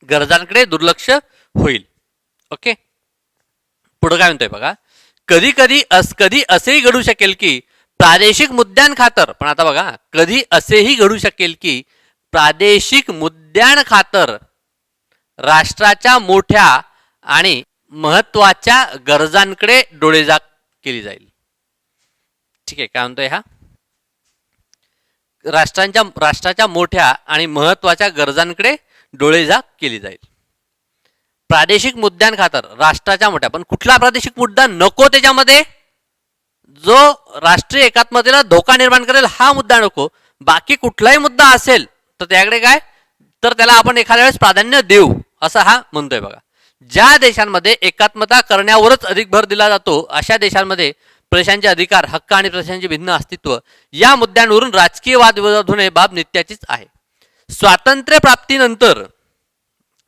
गरजांकडे दुर्लक्ष होईल. ओके, पुढे काय म्हणतोय बघा. कधी कधी असेही घडू शकेल की प्रादेशिक मुद्द्यांखातर, पण आता बघा, कधी असेही घडू शकेल की प्रादेशिक मुद्द्यांखातर राष्ट्राच्या मोठ्या आणि महत्वाच्या गरजांकडे डोळेझाक केली जाईल. ठीक आहे, काय म्हणतोय हा? राष्ट्राच्या मोठ्या आणि महत्वाच्या गरजांकडे डोळेझाक केली जाईल. प्रादेशिक मुद्द्यांखातर राष्ट्राच्या मोठ्या, पण कुठला प्रादेशिक मुद्दा नको त्याच्यामध्ये? जो राष्ट्रीय एकात्मतेला धोका निर्माण करेल हा मुद्दा नको. बाकी कुठलाही मुद्दा असेल तर त्याकडे काय? तर त्याला आपण एखाद्या वेळेस प्राधान्य देऊ, असं हा म्हणतोय बघा. ज्या देशांमध्ये एकात्मता करण्यावरच अधिक भर दिला जातो अशा देशांमध्ये प्रदेशांचे अधिकार, हक्क आणि प्रदेशांचे भिन्न अस्तित्व या मुद्द्यांवरून राजकीय वादविवाद होणे बाब नित्याचीच आहे. स्वातंत्र्य प्राप्तीनंतर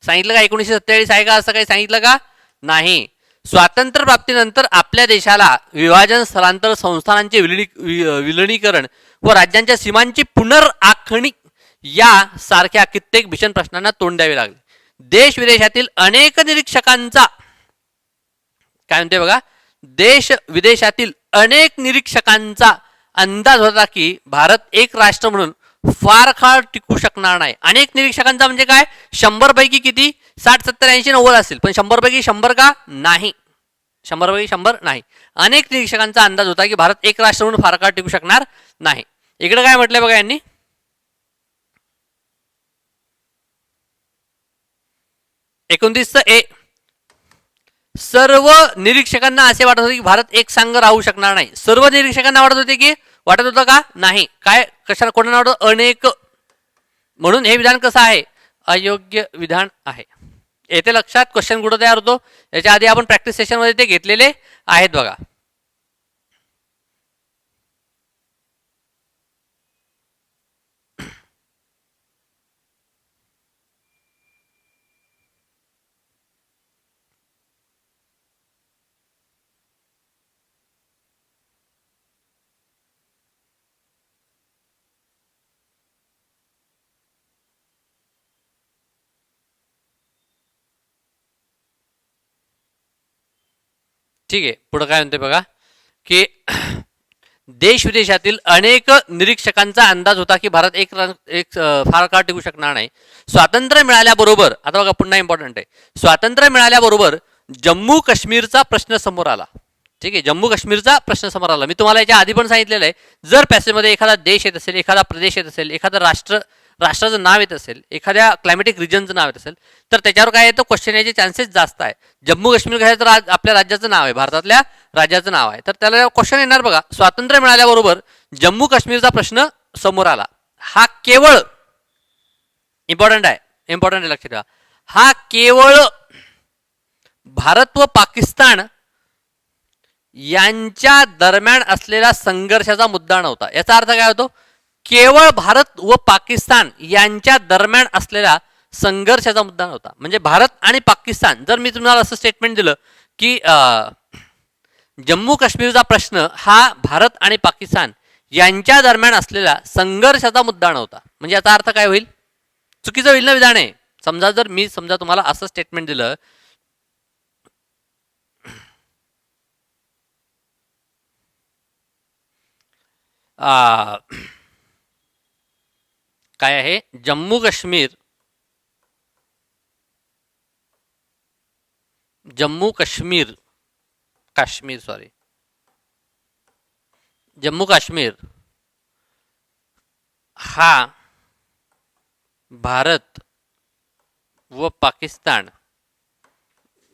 सांगितलं का 1947 आहे का? असं काही सांगितलं का? नाही. स्वातंत्र्य प्राप्तीनंतर आपल्या देशाला विभाजन, स्थलांतर, संस्थानांचे विलिनीकरण व राज्यांच्या सीमांची पुनर्आखणी या सारख्या कित्येक भीषण प्रश्नांना तोंड द्यावे लागले. देश विदेशातील अनेक निरीक्षकांचा, काय म्हणते बघा, देश विदेशातील अनेक निरीक्षकांचा अंदाज होता की भारत एक राष्ट्र म्हणून फार काळ टिकू शकणार नाही. अनेक निरीक्षकांचा म्हणजे काय? 100 पैकी किती? 60, 70, 80, 90 असतील, पण 100 पैकी 100 का? नाही. 100 पैकी 100 नाही. अनेक निरीक्षकांचा अंदाज होता की भारत एक राष्ट्र म्हणून फार काळ टिकू शकणार नाही. इकडे काय म्हटलंय बघा यांनी? 29 सर्व निरीक्षकांना असे वाटत होते की भारत एक संघ राहू शकणार नाही. सर्व निरीक्षकांना वाटत होते की, वाटत होतं का? नाही. काय? कशाला? कोणाला वाटत? अनेक. म्हणून हे विधान कसं आहे? अयोग्य विधान आहे. येथे लक्षात क्वेश्चन कुठं तयार होतो? याच्या आधी आपण प्रॅक्टिस सेशन मध्ये ते घेतलेले आहेत बघा. ठीक आहे, पुढे काय म्हणते बघा की देश विदेशातील अनेक निरीक्षकांचा अंदाज होता की भारत एक फार काळ टिकू शकणार नाही. स्वातंत्र्य मिळाल्याबरोबर, आता बघा पुन्हा इम्पॉर्टंट आहे, स्वातंत्र्य मिळाल्याबरोबर जम्मू काश्मीरचा प्रश्न समोर आला. ठीक आहे, जम्मू काश्मीरचा प्रश्न समोर आला. मी तुम्हाला याच्या आधी पण सांगितलेलं आहे, जर पॅसेजमध्ये एखादा देश येत असेल, एखादा प्रदेश येत असेल, एखादं राष्ट्र राष्ट्राचं नाव येत असेल, एखाद्या क्लायमॅटिक रिजनचं नाव येत असेल, तर त्याच्यावर काय येतं, क्वेश्चन याचे चान्सेस जास्त आहे. जम्मू काश्मीर घ्यायचं तर आपल्या राज्याचं नाव आहे, भारतातल्या राज्याचं नाव आहे, तर त्याला क्वेश्चन येणार बघा. स्वातंत्र्य मिळाल्याबरोबर जम्मू काश्मीरचा प्रश्न समोर आला. हा केवळ इम्पॉर्टंट आहे, इम्पॉर्टंट आहे, लक्षात ठेवा. हा केवळ भारत व पाकिस्तान यांच्या दरम्यान असलेला संघर्षाचा मुद्दा नव्हता. याचा अर्थ काय होतो, केवळ भारत व पाकिस्तान यांच्या दरम्यान असलेला संघर्षाचा मुद्दा नव्हता. म्हणजे भारत आणि पाकिस्तान, जर मी तुम्हाला असं स्टेटमेंट दिलं की जम्मू काश्मीरचा प्रश्न हा भारत आणि पाकिस्तान यांच्या दरम्यान असलेला संघर्षाचा मुद्दा नव्हता, म्हणजे याचा अर्थ काय होईल, चुकीचं होईल ना विधान आहे. समजा जर मी तुम्हाला असं स्टेटमेंट दिलं, काय आहे, जम्मू काश्मीर जम्मू काश्मीर हा भारत व पाकिस्तान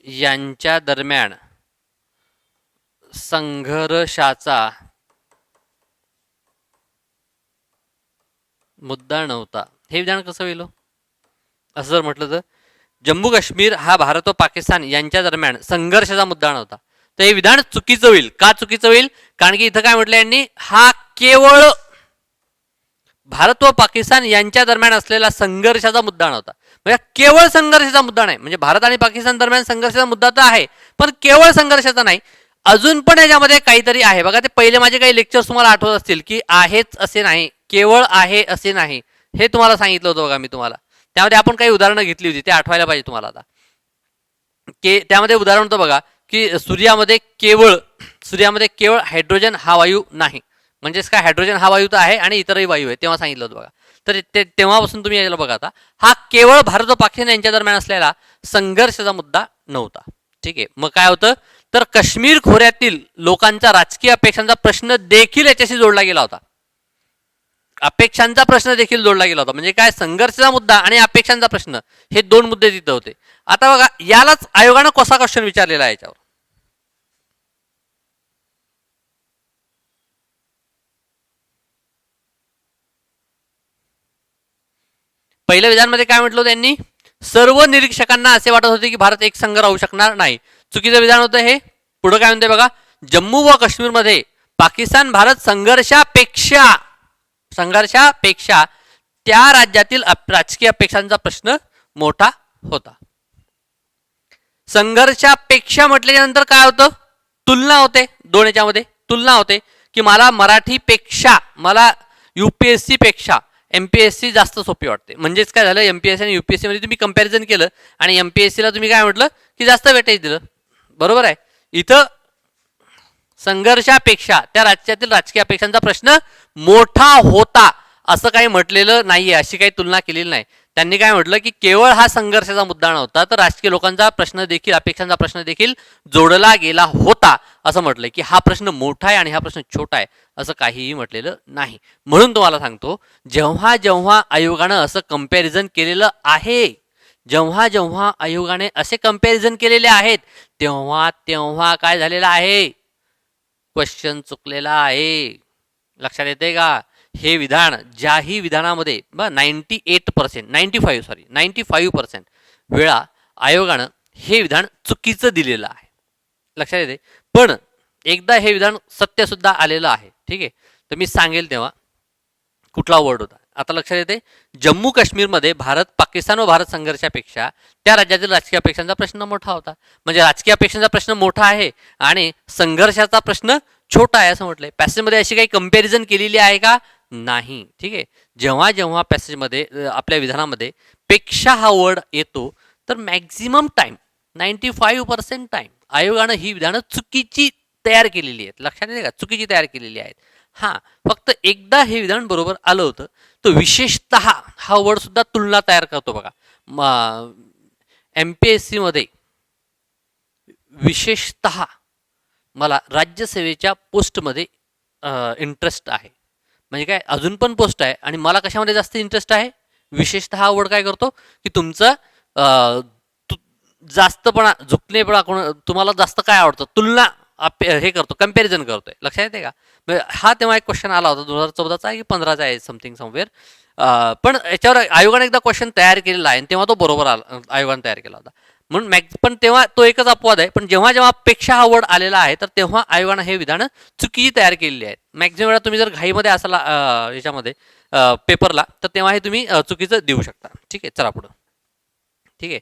यांच्या दरम्यान संघर्षाचा मुद्दा नव्हता. हे विधान कसं होईल असं जर म्हटलं तर, जम्मू काश्मीर हा भारत व पाकिस्तान यांच्या दरम्यान संघर्षाचा मुद्दा नव्हता, तर हे विधान चुकीचं होईल. का चुकीचं होईल, कारण की इथं काय म्हटलं यांनी, हा केवळ भारत व पाकिस्तान यांच्या दरम्यान असलेला संघर्षाचा मुद्दा नव्हता. म्हणजे केवळ संघर्षाचा मुद्दा नाही, म्हणजे भारत आणि पाकिस्तान दरम्यान संघर्षाचा मुद्दा तर आहे, पण केवळ संघर्षाचा नाही, अजून पण याच्यामध्ये काहीतरी आहे. बघा, ते पहिले माझे काही लेक्चर्स तुम्हाला आठवत असतील की आहेच असे नाही, केवळ आहे असे नाही, हे तुम्हाला सांगितलं होतं बघा मी तुम्हाला. त्यामध्ये आपण काही उदाहरणं घेतली होती, ते आठवायला पाहिजे तुम्हाला आता. त्यामध्ये उदाहरण होतं बघा की सूर्यामध्ये केवळ हायड्रोजन हा वायू नाही, म्हणजेच काय, हायड्रोजन हा वायू तर आहे आणि इतरही वायू आहे, तेव्हा सांगितलं होतं बघा. तर तेव्हापासून तुम्ही यायला बघा, आता हा केवळ भारत व पाकिस्तान यांच्या दरम्यान असलेला संघर्षाचा मुद्दा नव्हता. ठीक आहे, मग काय होतं, तर काश्मीर खोऱ्यातील लोकांच्या राजकीय अपेक्षांचा प्रश्न देखील याच्याशी जोडला गेला होता. अपेक्षांचा प्रश्न देखील जोडला गेला होता, म्हणजे काय, संघर्षाचा मुद्दा आणि अपेक्षांचा प्रश्न, हे दोन मुद्दे तिथे होते. आता बघा, यालाच आयोगानं कसा क्वेश्चन विचारलेला आहे याच्यावर. पहिल्या विधानमध्ये काय म्हटलं होतं त्यांनी, सर्व निरीक्षकांना असे वाटत होते की भारत एक संघ राहू शकणार नाही. चुकीचं विधान होतं हे. पुढे काय म्हणते बघा, जम्मू व काश्मीरमध्ये पाकिस्तान भारत संघर्षापेक्षा त्या राज्यातील राजकीय अपेक्षांचा प्रश्न मोठा होता. संघर्षापेक्षा म्हटल्याच्या नंतर काय होतं, तुलना होते, दोन याच्यामध्ये तुलना होते की मला मराठीपेक्षा, मला युपीएससी पेक्षा एमपीएससी जास्त सोपी वाटते. म्हणजेच काय झालं, एमपीएससी आणि युपीएससी मध्ये तुम्ही कंपॅरिझन केलं आणि एमपीएससीला तुम्ही काय म्हटलं की जास्त वेटेज दिलं, बरोबर आहे. इथं संघर्षापेक्षा त्या राज्यातील राजकीय अपेक्षांचा प्रश्न मोठा होता असं काही म्हटलेलं नाहीये, अशी काही तुलना केलेली नाही. त्यांनी काय म्हटलं की केवळ हा संघर्षाचा मुद्दा नव्हता, तर राजकीय लोकांचा प्रश्न देखील, अपेक्षांचा प्रश्न देखील जोडला गेला होता असं म्हटलंय. की हा प्रश्न मोठा आहे आणि हा प्रश्न छोटा आहे असं काहीही म्हटलेलं नाही. म्हणून तुम्हाला सांगतो, जेव्हा जेव्हा आयोगानं असं कंपॅरिझन केलेलं आहे, जेव्हा आयोगाने असे कंपॅरिझन केलेले आहेत, तेव्हा काय झालेलं आहे, क्वेश्चन चुकलेला आहे. लक्षात येते का. हे विधान, ज्याही विधानामध्ये 95% वेळा आयोगानं हे विधान चुकीचं दिलेलं आहे, लक्षात येते. पण एकदा हे विधान सत्य सुद्धा आलेलं आहे. ठीक आहे, तर मी सांगेल तेव्हा कुठला वर्ड होता. आता लक्षात येते, जम्मू काश्मीरमध्ये भारत पाकिस्तान व भारत संघर्षापेक्षा त्या राज्यातील राजकीय अपेक्षांचा प्रश्न मोठा होता. म्हणजे राजकीय अपेक्षांचा प्रश्न मोठा आहे आणि संघर्षाचा प्रश्न छोटा आहे असं म्हटलंय. पॅसेजमध्ये अशी काही कंपॅरिझन केलेली आहे का, नाही. ठीक आहे, जेव्हा जेव्हा पॅसेजमध्ये, आपल्या विधानामध्ये पेक्षा हा वर्ड येतो, तर मॅक्झिमम टाइम 95% टाइम आयोगानं ही विधानं चुकीची तयार केलेली आहेत. लक्षात येते का, चुकीची तयार केलेली आहेत. हां, फक्त एकदा हे विधान बरोबर आलं होतं, तर विशेषतः हा वर्ड सुद्धा तुलना तयार करतो बघा. MPSC मध्ये विशेषतः मला राज्यसेवेच्या पोस्टमध्ये इंटरेस्ट आहे. म्हणजे काय, अजून पण पोस्ट आहे आणि मला कशामध्ये जास्त इंटरेस्ट आहे, विशेषतः हा वर्ड काय करतो की तुमचं जास्तपणा झुकणेपणा तुम्हाला जास्त काय आवडतं तुलना हे करतो कम्पॅरिझन करतोय लक्षात येते का हा तेव्हा एक क्वेश्चन आला होता 2014चा आहे की 15चा आहे समथिंग समवेअर पण याच्यावर आयोगाने एकदा क्वेश्चन तयार केलेला आहे आणि तेव्हा तो बरोबर आला आयोगाने तयार केला होता म्हणून पण तेव्हा तो एकच अपवाद आहे पण जेव्हा जेव्हा अपेक्षा हा वर्ड आलेला आहे तर तेव्हा आयोगानं हे विधान चुकी तयार केलेली आहेत मॅक्झिमम वेळा तुम्ही जर घाईमध्ये असाल याच्यामध्ये पेपरला तर तेव्हा हे तुम्ही चुकीचं देऊ शकता ठीक आहे चला पुढं ठीक आहे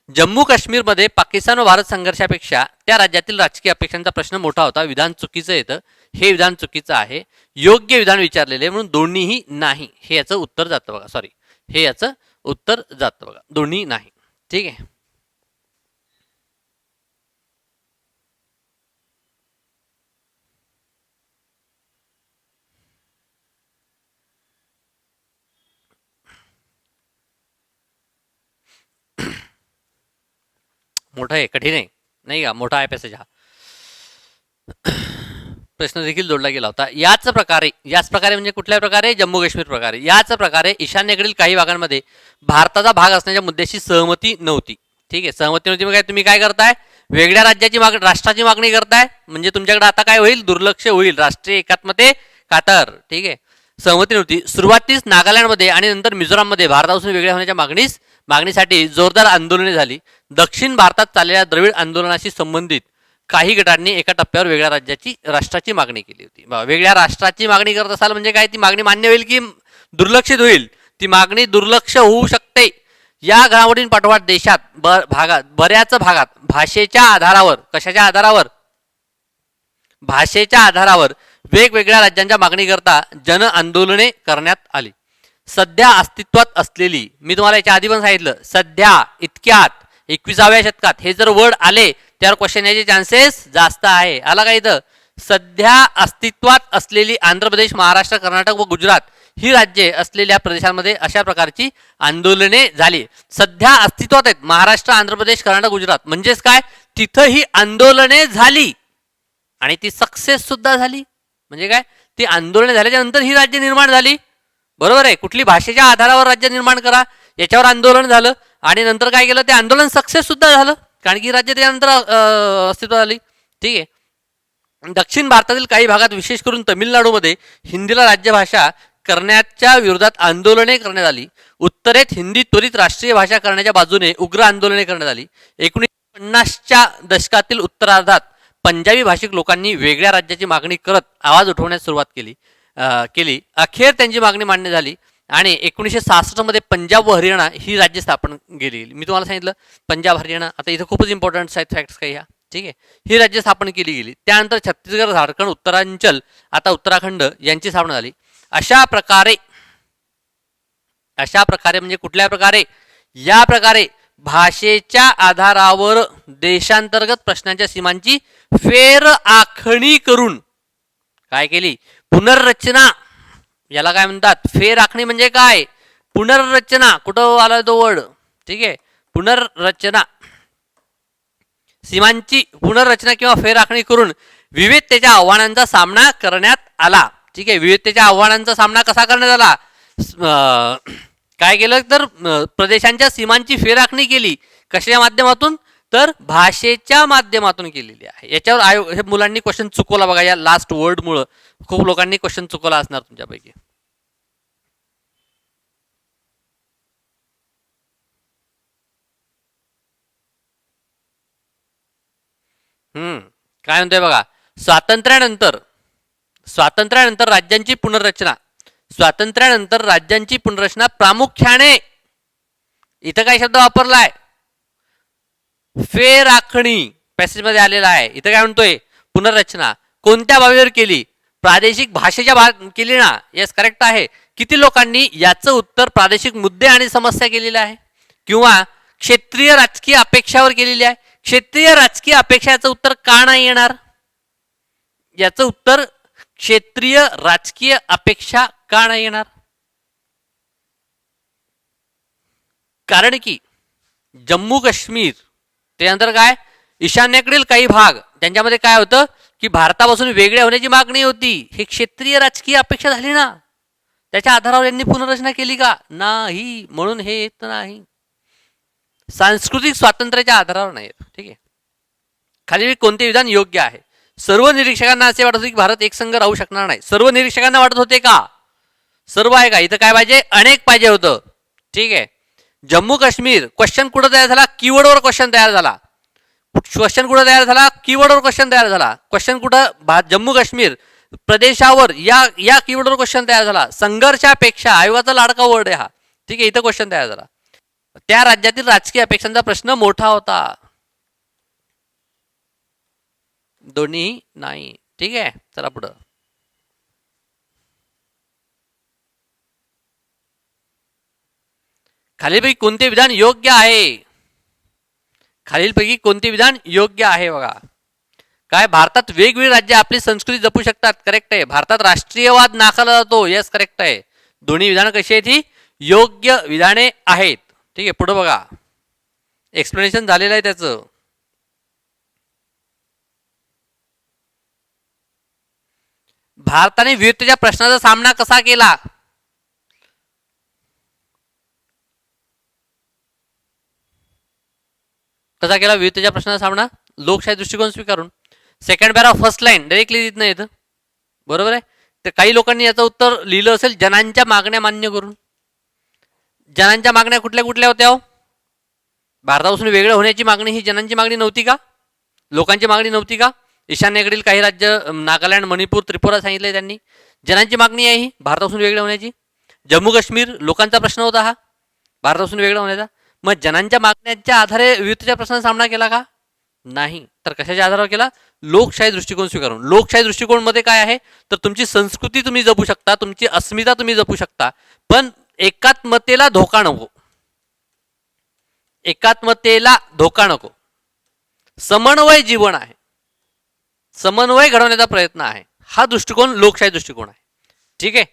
जम्मू काश्मीरमध्ये पाकिस्तान व भारत संघर्षापेक्षा त्या राज्यातील राजकीय अपेक्षांचा प्रश्न मोठा होता विधान चुकीचं येतं हे विधान चुकीचं आहे योग्य विधान विचारलेले म्हणून दोन्हीही नाही हे याचं उत्तर जातं बघा सॉरी हे याचं उत्तर जातं बघा दोन्ही नाही ठीक आहे मोठा आहे कठीण आहे नाही का मोठा आहे पॅसेज हा प्रश्न देखील जोडला गेला होता याच प्रकारे म्हणजे कुठल्या प्रकारे जम्मू काश्मीर प्रकारे याच प्रकारे ईशान्येकडील काही भागांमध्ये भारताचा भाग असण्याच्या मुद्द्याशी सहमती नव्हती ठीक आहे सहमती नव्हती मग काय तुम्ही काय करताय वेगळ्या राज्याची राष्ट्राची मागणी करताय म्हणजे तुमच्याकडे आता काय होईल दुर्लक्ष होईल राष्ट्रीय एकात्मते कातर ठीक आहे सहमती नव्हती सुरुवातीस नागालँडमध्ये आणि नंतर मिझोराममध्ये भारतापासून वेगळ्या होण्याच्या मागणीसाठी जोरदार आंदोलने झाली दक्षिण भारतात चाललेल्या द्रविड आंदोलनाशी संबंधित काही गटांनी एका टप्प्यावर वेगळ्या राष्ट्राची मागणी केली होती वेगळ्या राष्ट्राची मागणी करत असाल म्हणजे काय ती मागणी मान्य होईल की दुर्लक्षित होईल ती मागणी दुर्लक्ष होऊ शकते या घडामोडीं पाठोपाठ देशात बऱ्याच भागात भाषेच्या आधारावर कशाच्या आधारावर भाषेच्या आधारावर वेगवेगळ्या राज्यांच्या मागणीकरता जन आंदोलने करण्यात आली सध्या अस्तित्वात असलेली मी तुम्हाला याच्या आधी पण सांगितलं सध्या इतक्यात 21व्या शतकात हे जर वर्ड आले त्यावर क्वेश्चन याचे चान्सेस जास्त आहे आला का इथं सध्या अस्तित्वात असलेली आंध्र प्रदेश महाराष्ट्र कर्नाटक व गुजरात ही राज्ये असलेल्या प्रदेशांमध्ये अशा प्रकारची आंदोलने झाली सध्या अस्तित्वात आहेत महाराष्ट्र आंध्र प्रदेश कर्नाटक गुजरात म्हणजेच काय तिथं ही आंदोलने झाली आणि ती सक्सेस सुद्धा झाली म्हणजे काय ती आंदोलने झाल्याच्या नंतर ही राज्य निर्माण झाली बरोबर आहे कुठली भाषेच्या आधारावर राज्य निर्माण करा याच्यावर आंदोलन झालं आणि नंतर काय केलं ते आंदोलन सक्सेस सुद्धा झालं कारण की राज्य त्यानंतर अस्तित्वात आली ठीक आहे दक्षिण भारतातील काही भागात विशेष करून तामिळनाडूमध्ये हिंदीला राज्यभाषा करण्याच्या विरोधात आंदोलने करण्यात आली उत्तरेत हिंदी त्वरित राष्ट्रीय भाषा करण्याच्या बाजूने उग्र आंदोलने करण्यात आली 1950च्या दशकातील उत्तरार्धात पंजाबी भाषिक लोकांनी वेगळ्या राज्याची मागणी करत आवाज उठवण्यास सुरुवात केली अखेर त्यांची मागणी मान्य झाली आणि 1966 मध्ये पंजाब व हरियाणा ही राज्य स्थापन केली मी तुम्हाला सांगितलं पंजाब हरियाणा आता इथं खूपच इम्पॉर्टंट आहेत फॅक्ट्स काही ह्या ठीक आहे ही राज्य स्थापन केली गेली त्यानंतर छत्तीसगड झारखंड उत्तरांचल आता उत्तराखंड यांची स्थापना झाली अशा प्रकारे म्हणजे कुठल्या प्रकारे या प्रकारे भाषेच्या आधारावर देशांतर्गत प्रश्नांच्या सीमांची फेर आखणी करून काय केली पुनर्रचना याला काय म्हणतात फेर आखणी म्हणजे काय पुनर्रचना कुठं आला तो वर्ड ठीक आहे पुनर्रचना सीमांची पुनर्रचना किंवा फेर आखणी करून विविधतेच्या आव्हानांचा सामना करण्यात आला ठीक आहे विविधतेच्या आव्हानांचा सामना कसा करण्यात आला काय केलं तर प्रदेशांच्या सीमांची फेर आखणी केली कशाच्या माध्यमातून तर भाषेच्या माध्यमातून केलेली आहे याच्यावर हे मुलांनी क्वेश्चन चुकवला बघा या लास्ट वर्ड मुळे खूप लोकांनी क्वेश्चन चुकवला असणार तुमच्यापैकी काय म्हणतोय बघा स्वातंत्र्यानंतर राज्यांची पुनर्रचना प्रामुख्याने इथं काय शब्द वापरलाय फेर आखणी पॅसेज मध्ये आलेला आहे इथं काय म्हणतोय पुनर्रचना कोणत्या बाबीवर केली प्रादेशिक भाषेच्या केली ना येस करेक्ट आहे किती लोकांनी याचं उत्तर प्रादेशिक मुद्दे आणि समस्या केलेल्या आहे किंवा क्षेत्रीय राजकीय अपेक्षावर केलेली आहे क्षेत्रीय राजकीय अपेक्षा याचं उत्तर का नाही येणार याचं उत्तर क्षेत्रीय राजकीय अपेक्षा का नाही येणार कारण की जम्मू काश्मीर त्यानंतर काय ईशान्येकडील काही भाग त्यांच्यामध्ये काय होतं की भारतापासून वेगळे होण्याची मागणी होती हे क्षेत्रीय राजकीय अपेक्षा झाली ना त्याच्या आधारावर यांनी पुनर्रचना केली का? नाही. म्हणून हे येत नाही. सांस्कृतिक स्वातंत्र्याच्या आधारावर नाही येत. ठीक आहे. खाली कोणते विधान योग्य आहे? सर्व निरीक्षकांना असे वाटत होते की भारत एकसंघ राहू शकणार नाही. सर्व निरीक्षकांना वाटत होते का? सर्व आहे का? इथं काय पाहिजे? अनेक पाहिजे होतं. ठीक आहे. जम्मू काश्मीर क्वेश्चन कुठं तयार झाला? कीवर्डवर क्वेश्चन तयार झाला. क्वेश्चन कुठं तयार झाला? कीवर्डवर क्वेश्चन तयार झाला. क्वेश्चन कुठं? जम्मू काश्मीर प्रदेशावर या कीवर्डवर क्वेश्चन तयार झाला. संघर्षापेक्षा आयोगाचा लाडका वर्ड आहे हा. ठीक आहे. इथं क्वेश्चन तयार झाला. त्या राज्यातील राजकीय अपेक्षांचा प्रश्न मोठा होता. दोन्ही नाही. ठीक आहे. चला पुढं. खालीलपैकी कोणते विधान योग्य आहे? खालीलपैकी कोणते विधान योग्य आहे बघा. काय? भारतात वेगवेगळी राज्य आपली संस्कृती जपू शकतात. करेक्ट आहे. भारतात राष्ट्रीयवाद नाकारला जातो. यस, करेक्ट आहे. दोन्ही विधान कशी आहेत? ही योग्य विधाने आहेत. ठीक आहे. पुढे बघा. एक्सप्लेनेशन झालेलं आहे त्याचं. भारताने विविधतेच्या प्रश्नाचा सामना कसा केला? कसा केला विविधतेच्या प्रश्नाचा सामना? लोकशाही दृष्टिकोन स्वीकारून. Second para first line directly देत नाही येतं. बरोबर आहे. तर काही लोकांनी याचं उत्तर लिहिलं असेल जनांच्या मागण्या मान्य करून. जनांच्या मागण्या कुठल्या कुठल्या होत्या हो? भारतापासून वेगळं होण्याची मागणी ही जनांची मागणी नव्हती का? लोकांची मागणी नव्हती का? ईशान्येकडील काही राज्य नागालँड, मणिपूर, त्रिपुरा सांगितले त्यांनी. जनांची मागणी आहे ही भारतापासून वेगळं होण्याची. जम्मू काश्मीर लोकांचा प्रश्न होता हा भारतापासून वेगळं होण्याचा. मग जनांच्या मागण्याच्या आधारे विविधतेच्या प्रश्नाचा सामना केला का? नाही. तर कशाच्या आधारावर केला? लोकशाही दृष्टिकोन स्वीकारून. लोकशाही दृष्टिकोन मध्ये काय आहे? तर तुमची संस्कृती तुम्ही जपू शकता, तुमची अस्मिता तुम्ही जपू शकता, पण एकात्मतेला धोका नको. एकात्मतेला धोका नको. समन्वय जीवन आहे. समन्वय घडवण्याचा प्रयत्न आहे. हा दृष्टिकोन लोकशाही दृष्टिकोन आहे. ठीक आहे.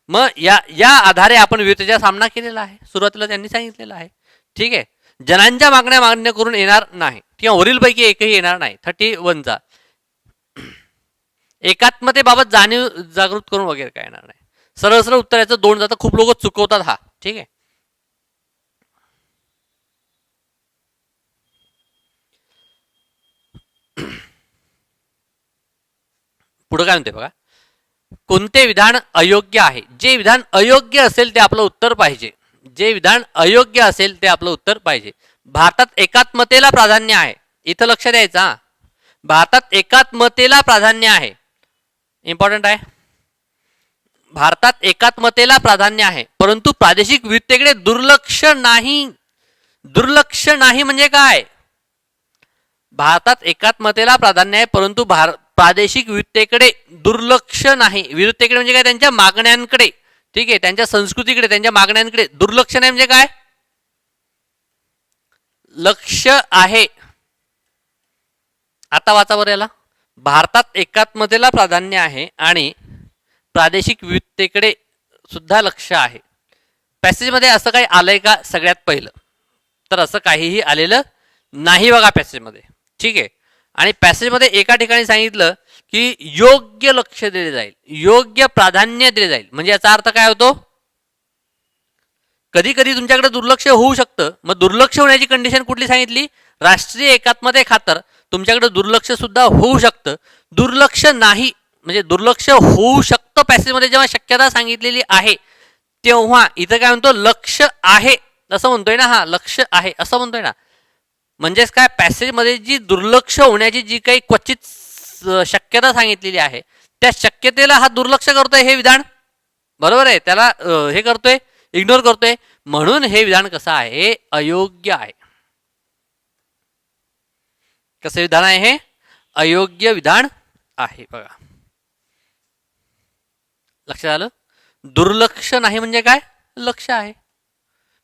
मग या आधारे आपण विविधतेचा सामना केलेला आहे. सुरुवातीला त्यांनी सांगितलेलं आहे. ठीक आहे. जनांच्या मागण्या मान्य करून येणार नाही किंवा वरीलपैकी एकही येणार नाही. 31चा एकात्मतेबाबत जाणीव जागृत करून वगैरे काय येणार नाही. सरळ सरळ उत्तर याचं 2 जातं. खूप लोक चुकवतात हा. ठीक आहे. पुढे काय म्हणते बघा. कोणते विधान अयोग्य आहे? जे विधान अयोग्य असेल ते आपलं उत्तर पाहिजे. जे विधान अयोग्य असेल ते आपलं उत्तर पाहिजे. भारतात एकात्मतेला प्राधान्य आहे. इथं लक्ष द्यायचं. भारतात एकात्मतेला प्राधान्य आहे. इम्पॉर्टंट आहे. भारतात एकात्मतेला प्राधान्य आहे, परंतु प्रादेशिक विविधतेकडे दुर्लक्ष नाही. दुर्लक्ष नाही म्हणजे काय? भारतात एकात्मतेला प्राधान्य आहे, परंतु प्रादेशिक विविधतेकडे दुर्लक्ष नाही. विविधतेकडे म्हणजे काय? त्यांच्या मागण्यांकडे. ठीक आहे. त्यांच्या संस्कृतीकडे, त्यांच्या मागण्यांकडे दुर्लक्ष नाही म्हणजे काय? लक्ष आहे. आता वाचा बरं याला. भारतात एकात्मतेला प्राधान्य आहे आणि प्रादेशिक विविधतेकडे सुद्धा लक्ष आहे. पॅसेजमध्ये असं काही आलंय का? सगळ्यात पहिलं तर असं काहीही आलेलं नाही बघा पॅसेजमध्ये. ठीक आहे. आणि पॅसेजमध्ये एका ठिकाणी सांगितलं की योग्य लक्ष दिले जाईल, योग्य प्राधान्य दिले जाईल. म्हणजे याचा अर्थ काय होतो? कधी कधी तुमच्याकडे दुर्लक्ष होऊ शकतं. मग दुर्लक्ष होण्याची कंडिशन कुठली सांगितली? राष्ट्रीय एकात्मते खातर तुमच्याकडे दुर्लक्ष सुद्धा होऊ शकतं. दुर्लक्ष नाही म्हणजे दुर्लक्ष होऊ शकतं पॅसेजमध्ये जेव्हा शक्यता सांगितलेली आहे तेव्हा. इथं काय म्हणतो? लक्ष आहे असं म्हणतोय ना. हा लक्ष आहे असं म्हणतोय ना. म्हणजेच काय? पॅसेजमध्ये जी दुर्लक्ष होण्याची जी काही क्वचित शक्यता सांगितलेली आहे त्या शक्यतेला हा दुर्लक्ष करतोय हे विधान. बरोबर आहे. त्याला हे करतोय, इग्नोर करतोय. म्हणून हे विधान कसं आहे? हे अयोग्य आहे. कसं विधान आहे? हे अयोग्य विधान आहे. बघा लक्षात आलं. दुर्लक्ष नाही म्हणजे काय? लक्ष आहे.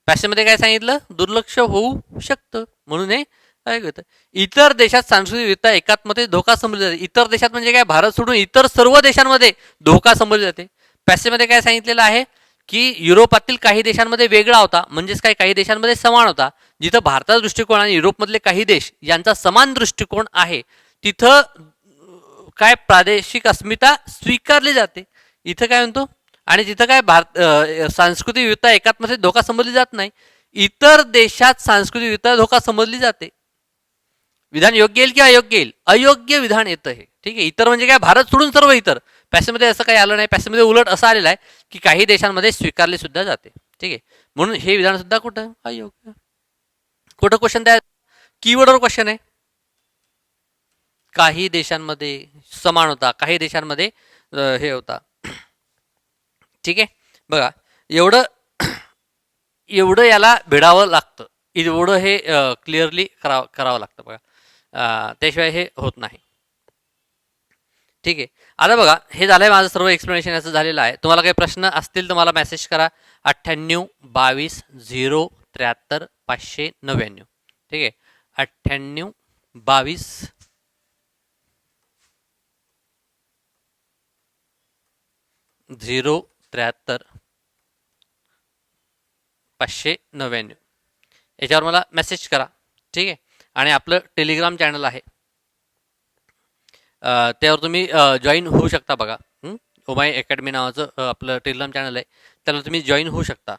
पॅसेजमध्ये काय सांगितलं? दुर्लक्ष होऊ शकतं म्हणून हे अयोग्य. इतर देशात सांस्कृतिक विविधता एकात्मतेत धोका समजले जाते. इतर देशात म्हणजे काय? भारत सोडून इतर सर्व देशांमध्ये धोका समजले जाते. पॅसेजमध्ये काय सांगितलेलं आहे की युरोपातील काही देशांमध्ये वेगळा होता, म्हणजेच काय? काही देशांमध्ये समान होता. जिथं भारताचा दृष्टिकोन आणि युरोपमधले काही देश यांचा समान दृष्टिकोन आहे तिथं काय? प्रादेशिक अस्मिता स्वीकारली जाते. इथं काय म्हणतो? आणि तिथं काय सांस्कृतिक विविधता एकात्मतेत धोका समजली जात नाही. इतर देशात सांस्कृतिक विविधता धोका समजली जाते. विधान योग्य येईल की अयोग्य येईल? अयोग्य विधान येतं हे. ठीक आहे. इतर म्हणजे काय, भारत सोडून सर्व इतर. पॅसेजमध्ये असं काही आलं नाही. पॅसेजमध्ये उलट असं आलेलं आहे की काही देशांमध्ये स्वीकारले सुद्धा जाते. ठीक आहे. म्हणून हे विधान सुद्धा कुठं अयोग्य. कुठं क्वेश्चन द्या, कीवर्डवर क्वेश्चन आहे. काही देशांमध्ये समान होता, काही देशांमध्ये हे होता. ठीक आहे. बघा, एवढं एवढं याला भिडावं लागतं, एवढं हे क्लिअरली करावं लागतं बघा. त्याशिवाय हे होत नाही. ठीक आहे. आता बघा, हे झालंय माझं सर्व एक्सप्लेनेशन याचं झालेलं आहे. तुम्हाला काही प्रश्न असतील तर मला मेसेज करा 98 22 073 599. ठीक आहे. 98 22 073 599 याच्यावर मला मेसेज करा. ठीक आहे. आणि आपलं टेलिग्राम चॅनल आहे, त्यावर तुम्ही जॉईन होऊ शकता बघा. ओमाय अकॅडमी नावाचं आपलं टेलिग्राम चॅनल आहे, त्याला तुम्ही जॉईन होऊ शकता.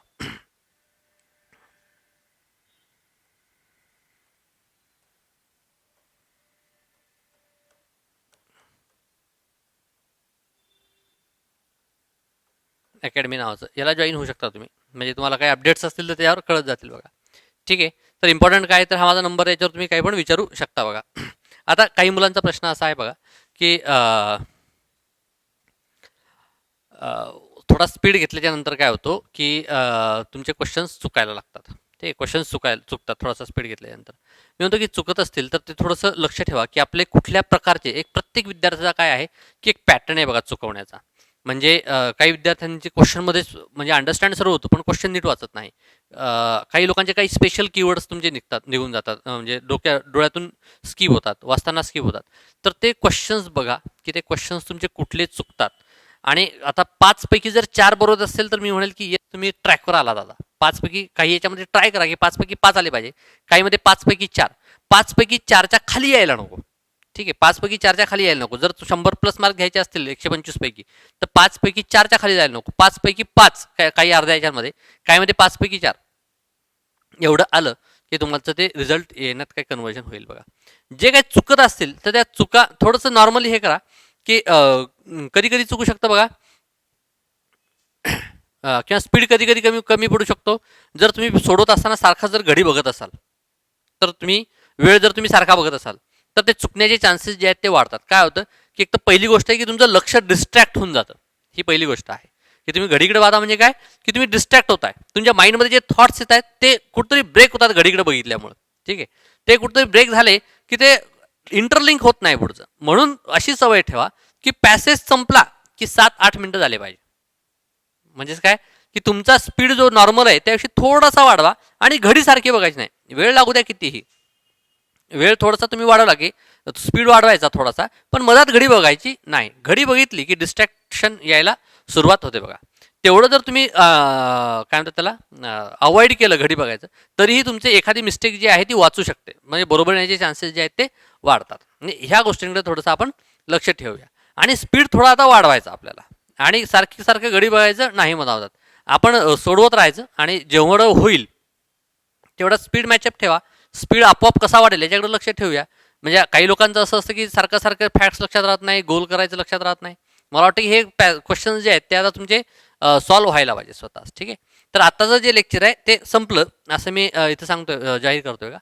अकॅडमी नावाचं, याला जॉईन होऊ शकता तुम्ही. म्हणजे तुम्हाला काही अपडेट्स असतील तर त्यावर कळत जातील बघा. ठीक आहे. तर इम्पॉर्टंट काय, तर हा माझा नंबर आहे, याच्यावर तुम्ही काही पण विचारू शकता बघा. आता काही मुलांचा प्रश्न असा आहे बघा की थोडा स्पीड घेतल्याच्या नंतर काय होतो की तुमचे क्वेश्चन्स चुकायला लागतात. ते क्वेश्चन्स चुकतात थोडासा स्पीड घेतल्यानंतर. मी म्हणतो की चुकत असतील तर ते थोडंसं लक्ष ठेवा की आपले कुठल्या प्रकारचे, एक प्रत्येक विद्यार्थ्याचा काय आहे की एक पॅटर्न आहे बघा चुकवण्याचा. म्हणजे काही विद्यार्थ्यांचे क्वेश्चनमध्येच म्हणजे अंडरस्टँड सर्व होतं पण क्वेश्चन नीट वाचत नाही. काही लोकांचे काही स्पेशल कीवर्ड्स तुमचे निघून जातात, म्हणजे डोळ्यातून स्किप होतात, वाचताना स्किप होतात. तर ते क्वेश्चन्स बघा की ते क्वेश्चन्स तुमचे कुठले चुकतात. आणि आता 5 पैकी जर 4 बरोबर असेल तर मी म्हणेल की तुम्ही ट्रॅकवर आला दादा. 5 पैकी काही याच्यामध्ये ट्राय करा की 5 पैकी 5 आले पाहिजे, काहीमध्ये 5 पैकी 4. 5 पैकी 4च्या खाली यायला नको. ठीक आहे. 5 पैकी 4च्या खाली यायला नको. जर 100+ मार्क घ्यायचे असतील 125 पैकी, तर 5 पैकी 4च्या खाली जायला नको. 5 पैकी 5 काही अर्ध्या याच्यामध्ये, काहीमध्ये 5 पैकी 4 एवढं आलं की तुमचं ते रिझल्ट येण्यात काही कन्वर्जन होईल बघा. जे काही चुकत असतील तर त्या चुका थोडंसं नॉर्मली हे करा की कधी कधी चुकू शकतं बघा, किंवा स्पीड कधी कधी कमी पडू शकतो. जर तुम्ही सोडवत असताना सारखा जर घडी बघत असाल, तर तुम्ही वेळ जर तुम्ही सारखा बघत असाल तर ते चुकण्याचे चान्सेस जे आहेत ते वाढतात. काय होतं की एक तर पहिली गोष्ट आहे की तुमचं लक्ष डिस्ट्रॅक्ट होऊन जातं. ही पहिली गोष्ट आहे की तुम्ही घडीकडे वादा म्हणजे काय की तुम्ही डिस्ट्रॅक्ट होताय. तुमच्या माइंडमध्ये जे थॉट्स येत आहेत ते कुठेतरी ब्रेक होतात घडीकडे बघितल्यामुळे. ठीक आहे. ते कुठेतरी ब्रेक झाले की ते इंटरलिंक होत नाही पुढचं. म्हणून अशी सवय ठेवा की पॅसेज संपला की 7-8 मिनिटं झाले पाहिजे. म्हणजेच काय की तुमचा स्पीड जो नॉर्मल आहे त्यापेक्षा थोडासा वाढवा आणि घडी सारखी बघायची नाही. वेळ लागू द्या कितीही, वेळ थोडासा तुम्ही वाढवला की स्पीड वाढवायचा थोडासा, पण मधात घडी बघायची नाही. घडी बघितली की डिस्ट्रॅक्शन यायला सुरुवात होते बघा. तेवढं जर तुम्ही काय म्हणतात त्याला अवॉइड केलं घडी बघायचं, तरीही तुमचे एखादी मिस्टेक जी आहे ती वाचू शकते. म्हणजे बरोबर येण्याचे चान्सेस जे आहेत ते वाढतात. म्हणजे ह्या गोष्टींकडे थोडंसं आपण लक्ष ठेवूया. आणि स्पीड थोडा आता वाढवायचा आपल्याला, आणि सारखं घडी बघायचं नाही म्हणावतात. आपण सोडवत राहायचं आणि जेवढं होईल तेवढा स्पीड मॅचअप ठेवा. स्पीड आपोआप कसा वाढेल याच्याकडे लक्ष ठेवूया. म्हणजे काही लोकांचं असं असतं की सारखं फॅक्ट्स लक्षात राहत नाही, गोल करायचं लक्षात राहत नाही. मला वाटतं की हे क्वेश्चन जे आहेत ते आता तुमचे सॉल्व्ह व्हायला पाहिजे स्वतःच. ठीक आहे. तर आत्ताचं जे लेक्चर आहे ते संपलं असं मी इथं सांगतोय, जाहीर करतोय का.